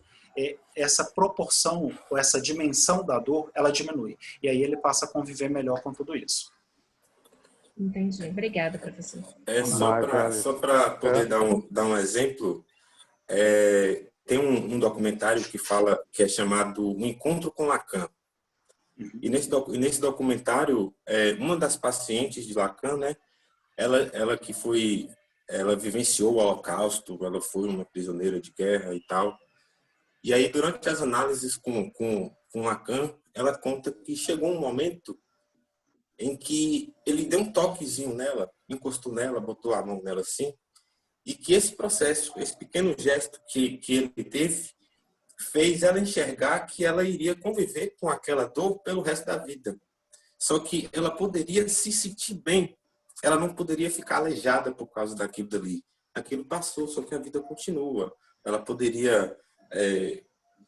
essa proporção, ou essa dimensão da dor, ela diminui. E aí ele passa a conviver melhor com tudo isso. Entendi. Obrigada, professor. Só para poder dar um exemplo, tem um documentário que é chamado O Encontro com Lacan. E nesse documentário, uma das pacientes de Lacan, né, ela vivenciou o Holocausto, ela foi uma prisioneira de guerra e tal. E aí, durante as análises com Lacan, ela conta que chegou um momento em que ele deu um toquezinho nela, encostou nela, botou a mão nela assim, e que esse processo, esse pequeno gesto que ele teve, fez ela enxergar que ela iria conviver com aquela dor pelo resto da vida. Só que ela poderia se sentir bem, ela não poderia ficar aleijada por causa daquilo dali. Aquilo passou, só que a vida continua. Ela poderia,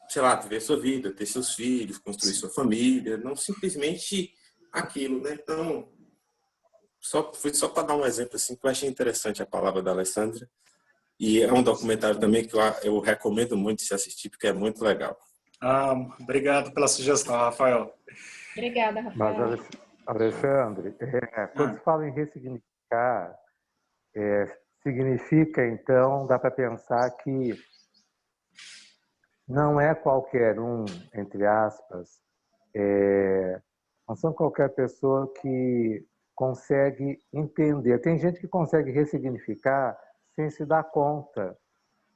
sei lá, viver sua vida, ter seus filhos, construir sua família, não simplesmente aquilo, né? Então, foi só para dar um exemplo assim, que eu achei interessante a palavra da Alessandra. E é um documentário também que eu recomendo muito se assistir, porque é muito legal. Obrigado pela sugestão, Rafael. Obrigada, Rafael. Mas, Alexandre, quando se fala em ressignificar, significa, então, dá para pensar que não é qualquer um, entre aspas, não são qualquer pessoa que consegue entender. Tem gente que consegue ressignificar sem se dar conta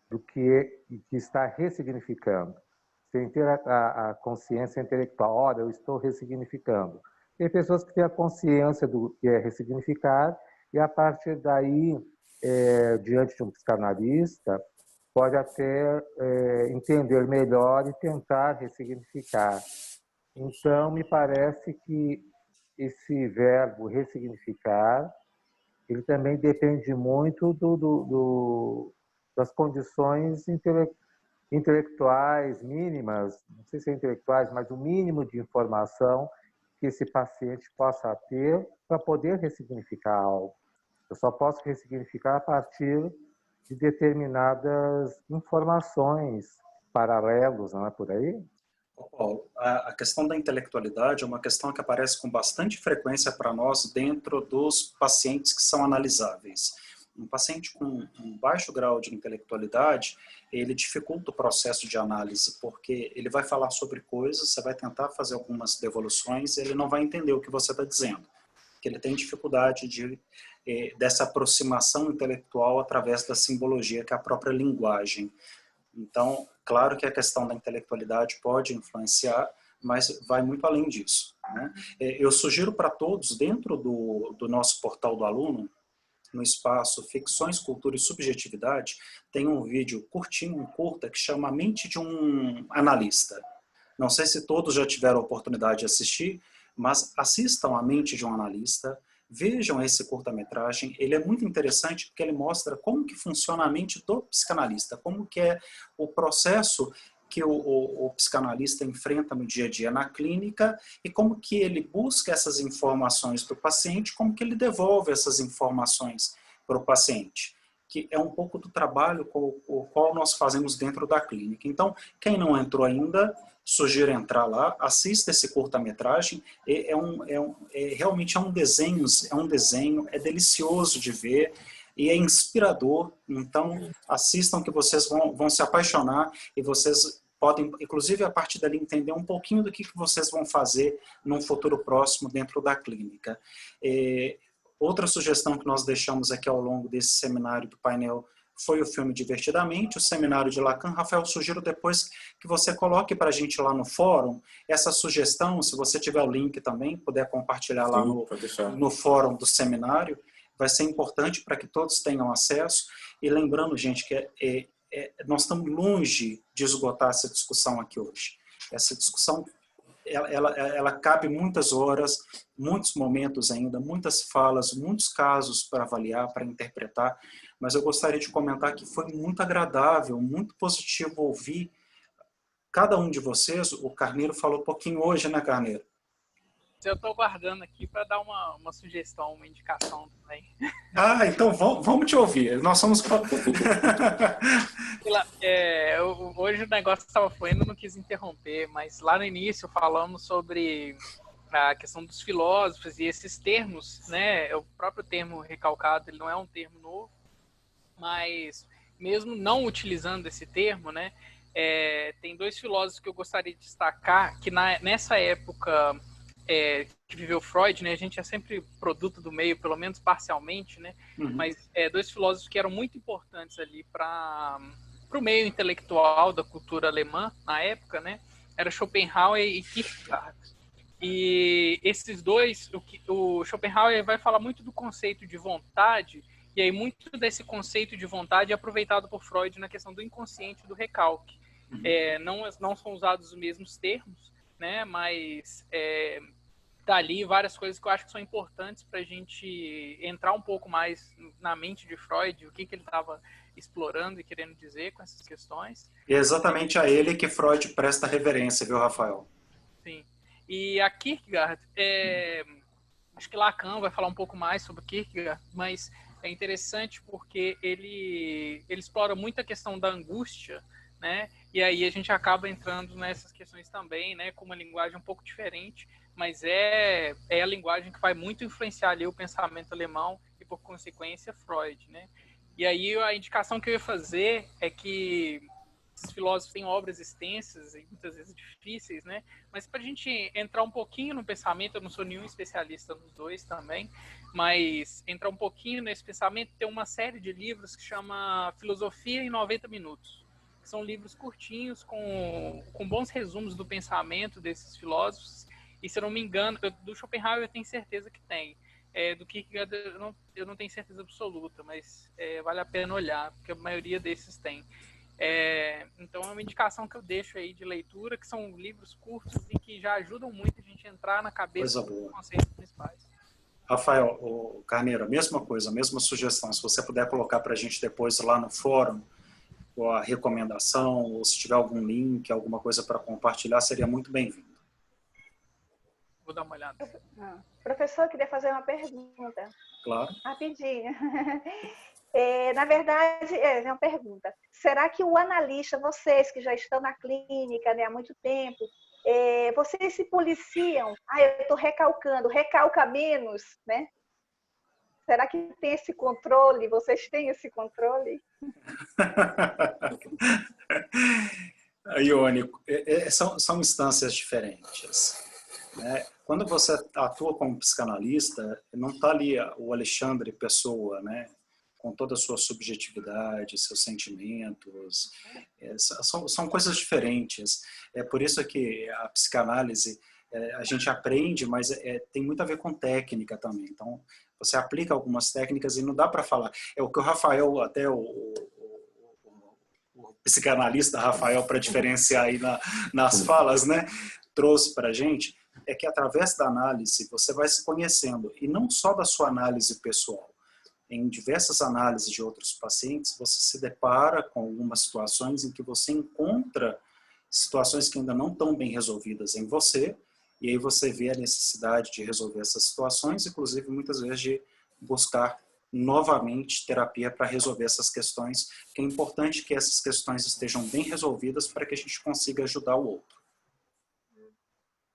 do que está ressignificando, sem ter a consciência intelectual. Olha, eu estou ressignificando. Tem pessoas que têm a consciência do que é ressignificar e, a partir daí, diante de um psicanalista, pode até entender melhor e tentar ressignificar. Então, me parece que esse verbo ressignificar, ele também depende muito das condições intelectuais mínimas, não sei se é intelectuais, mas o mínimo de informação que esse paciente possa ter para poder ressignificar algo. Eu só posso ressignificar a partir de determinadas informações, paralelos, não é por aí? Paulo, a questão da intelectualidade é uma questão que aparece com bastante frequência para nós dentro dos pacientes que são analisáveis. Um paciente com um baixo grau de intelectualidade, ele dificulta o processo de análise, porque ele vai falar sobre coisas, você vai tentar fazer algumas devoluções, ele não vai entender o que você está dizendo, porque ele tem dificuldade dessa aproximação intelectual através da simbologia, que é a própria linguagem. Então, claro que a questão da intelectualidade pode influenciar, mas vai muito além disso, né? Eu sugiro para todos, dentro do nosso portal do aluno, no espaço Ficções, Cultura e Subjetividade, tem um vídeo curtinho, um curta, que chama A Mente de um Analista. Não sei se todos já tiveram a oportunidade de assistir, mas assistam A Mente de um Analista, vejam esse curta-metragem. Ele é muito interessante porque ele mostra como que funciona a mente do psicanalista, como que é o processo que o psicanalista enfrenta no dia a dia na clínica e como que ele busca essas informações do paciente, como que ele devolve essas informações para o paciente, que é um pouco do trabalho com o qual nós fazemos dentro da clínica. Então, quem não entrou ainda, sugiro entrar lá, assista esse curta-metragem, realmente é um desenho, é delicioso de ver, e é inspirador. Então, assistam que vocês vão se apaixonar e vocês podem, inclusive, a partir dali, entender um pouquinho do que vocês vão fazer num futuro próximo dentro da clínica. Outra sugestão que nós deixamos aqui ao longo desse seminário do painel foi o filme Divertidamente, o seminário de Lacan. Rafael, sugiro depois que você coloque para a gente lá no fórum essa sugestão, se você tiver o link também, puder compartilhar lá no fórum do seminário, vai ser importante para que todos tenham acesso. E lembrando, gente, que nós estamos longe de esgotar essa discussão aqui hoje. Essa discussão ela cabe muitas horas, muitos momentos ainda, muitas falas, muitos casos para avaliar, para interpretar, mas eu gostaria de comentar que foi muito agradável, muito positivo ouvir cada um de vocês. O Carneiro falou um pouquinho hoje, né, Carneiro? Eu estou guardando aqui para dar uma sugestão, uma indicação também. Ah, então vamos te ouvir. Nós somos... Hoje o negócio estava fluindo, não quis interromper, mas lá no início falamos sobre a questão dos filósofos e esses termos, né? O próprio termo recalcado, ele não é um termo novo, mas mesmo não utilizando esse termo, né? Tem dois filósofos que eu gostaria de destacar que nessa época que viveu Freud, né? A gente é sempre produto do meio, pelo menos parcialmente, né? Uhum. Mas dois filósofos que eram muito importantes ali para o meio intelectual da cultura alemã na época, né? Era Schopenhauer e Kierkegaard. E esses dois, o Schopenhauer vai falar muito do conceito de vontade, e aí muito desse conceito de vontade é aproveitado por Freud na questão do inconsciente e do recalque. Uhum. Não são usados os mesmos termos, né? Mas dali várias coisas que eu acho que são importantes para a gente entrar um pouco mais na mente de Freud, o que ele estava explorando e querendo dizer com essas questões. E é exatamente a ele que Freud presta reverência, viu, Rafael? Sim. E a Kierkegaard, acho que Lacan vai falar um pouco mais sobre Kierkegaard, mas é interessante porque ele explora muito a questão da angústia, né? E aí a gente acaba entrando nessas questões também, né? Com uma linguagem um pouco diferente, mas é a linguagem que vai muito influenciar ali o pensamento alemão e, por consequência, Freud, né? E aí a indicação que eu ia fazer é que esses filósofos têm obras extensas e muitas vezes difíceis, né? Mas para a gente entrar um pouquinho no pensamento, eu não sou nenhum especialista nos dois também, mas entrar um pouquinho nesse pensamento, tem uma série de livros que chama Filosofia em 90 Minutos. São livros curtinhos, com bons resumos do pensamento desses filósofos. E, se eu não me engano, do Schopenhauer eu tenho certeza que tem. Do Kierkegaard eu não tenho certeza absoluta, mas vale a pena olhar, porque a maioria desses tem. Então é uma indicação que eu deixo aí de leitura, que são livros curtos e que já ajudam muito a gente a entrar na cabeça dos conceitos principais. Rafael, o Carneiro, a mesma coisa, a mesma sugestão. Se você puder colocar para a gente depois lá no fórum, ou a recomendação, ou se tiver algum link, alguma coisa para compartilhar, seria muito bem-vindo. Vou dar uma olhada. Professor, eu queria fazer uma pergunta. Claro. Rapidinho. Na verdade, é uma pergunta. Será que o analista, vocês que já estão na clínica, né, há muito tempo, vocês se policiam? Eu estou recalcando, recalca menos, né? Será que tem esse controle? Vocês têm esse controle? Iônico, são instâncias diferentes, né? Quando você atua como psicanalista, não está ali o Alexandre pessoa, né? Com toda a sua subjetividade, seus sentimentos, são coisas diferentes. É por isso que a psicanálise a gente aprende, mas tem muito a ver com técnica também. Então, você aplica algumas técnicas e não dá para falar. É o que o Rafael, até o psicanalista Rafael, para diferenciar aí nas falas, né, trouxe para a gente, é que através da análise você vai se conhecendo, e não só da sua análise pessoal. Em diversas análises de outros pacientes, você se depara com algumas situações em que você encontra situações que ainda não estão bem resolvidas em você, e aí você vê a necessidade de resolver essas situações, inclusive muitas vezes de buscar novamente terapia para resolver essas questões, que é importante que essas questões estejam bem resolvidas para que a gente consiga ajudar o outro.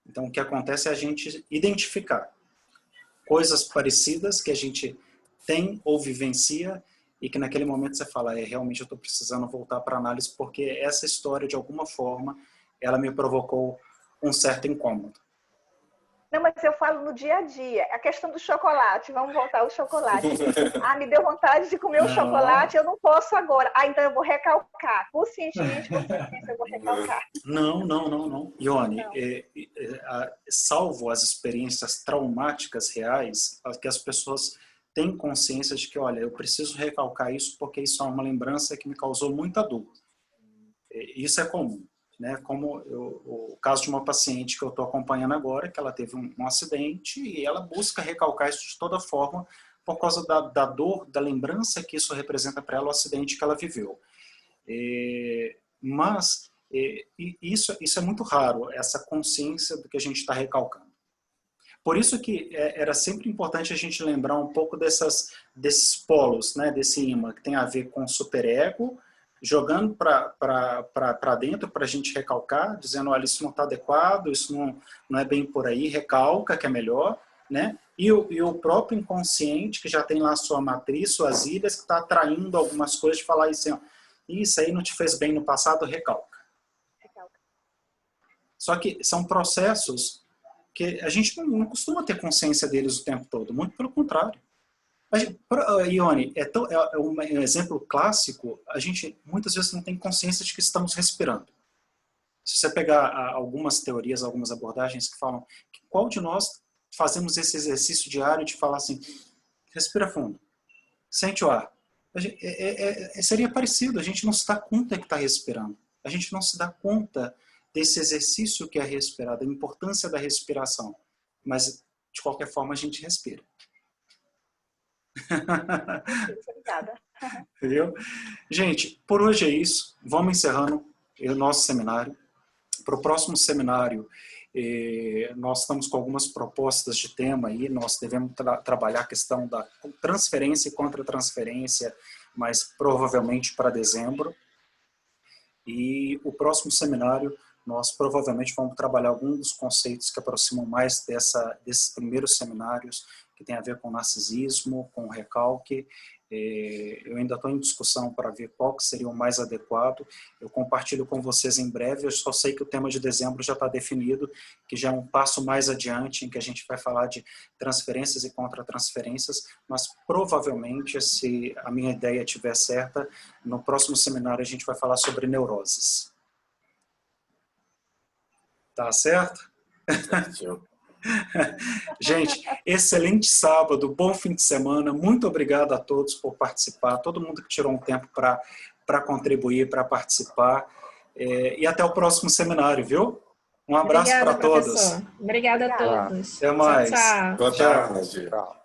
Então, o que acontece é a gente identificar coisas parecidas que a gente tem ou vivencia e que naquele momento você fala, realmente eu estou precisando voltar para a análise porque essa história, de alguma forma, ela me provocou um certo incômodo. Não, mas eu falo no dia a dia. A questão do chocolate, vamos voltar ao chocolate. Me deu vontade de comer o chocolate, eu não posso agora. então eu vou recalcar. Conscientemente, eu vou recalcar. Não. Ione, salvo as experiências traumáticas reais, que as pessoas têm consciência de que, olha, eu preciso recalcar isso porque isso é uma lembrança que me causou muita dor. Isso é comum. né? Como o caso de uma paciente que eu estou acompanhando agora, que ela teve um acidente e ela busca recalcar isso de toda forma por causa da dor, da lembrança que isso representa para ela, o acidente que ela viveu. Mas isso é muito raro, essa consciência do que a gente está recalcando. Por isso que era sempre importante a gente lembrar um pouco desses polos, né, desse imã, que tem a ver com o superego, jogando para dentro para a gente recalcar, dizendo, olha, isso não está adequado, isso não é bem por aí, recalca que é melhor, né? E o próprio inconsciente, que já tem lá a sua matriz, suas ilhas, que está atraindo algumas coisas de falar assim, ó, isso aí não te fez bem no passado, recalca. Só que são processos que a gente não costuma ter consciência deles o tempo todo, muito pelo contrário. Ione, é um exemplo clássico, a gente muitas vezes não tem consciência de que estamos respirando. Se você pegar algumas teorias, algumas abordagens que falam que qual de nós fazemos esse exercício diário de falar assim, respira fundo, sente o ar. Seria parecido, a gente não se dá conta que está respirando. A gente não se dá conta desse exercício que é respirar, da importância da respiração. Mas, de qualquer forma, a gente respira. Obrigada. Entendeu? Gente, por hoje é isso. Vamos encerrando o nosso seminário. Para o próximo seminário, nós estamos com algumas propostas de tema aí. Nós devemos trabalhar a questão da transferência e contra-transferência, mas provavelmente para dezembro. E o próximo seminário, nós provavelmente vamos trabalhar alguns dos conceitos que aproximam mais desses primeiros seminários, que tem a ver com narcisismo, com recalque. Eu ainda estou em discussão para ver qual que seria o mais adequado. Eu compartilho com vocês em breve. Eu só sei que o tema de dezembro já está definido, que já é um passo mais adiante, em que a gente vai falar de transferências e contra-transferências, mas provavelmente, se a minha ideia estiver certa, no próximo seminário a gente vai falar sobre neuroses. Tá certo? Gente, excelente sábado, bom fim de semana, muito obrigado a todos por participar, todo mundo que tirou um tempo para contribuir, para participar, e até o próximo seminário, viu? Um abraço para todos. Obrigada a todos. Até mais. Tchau, tchau. Boa tarde. Tchau.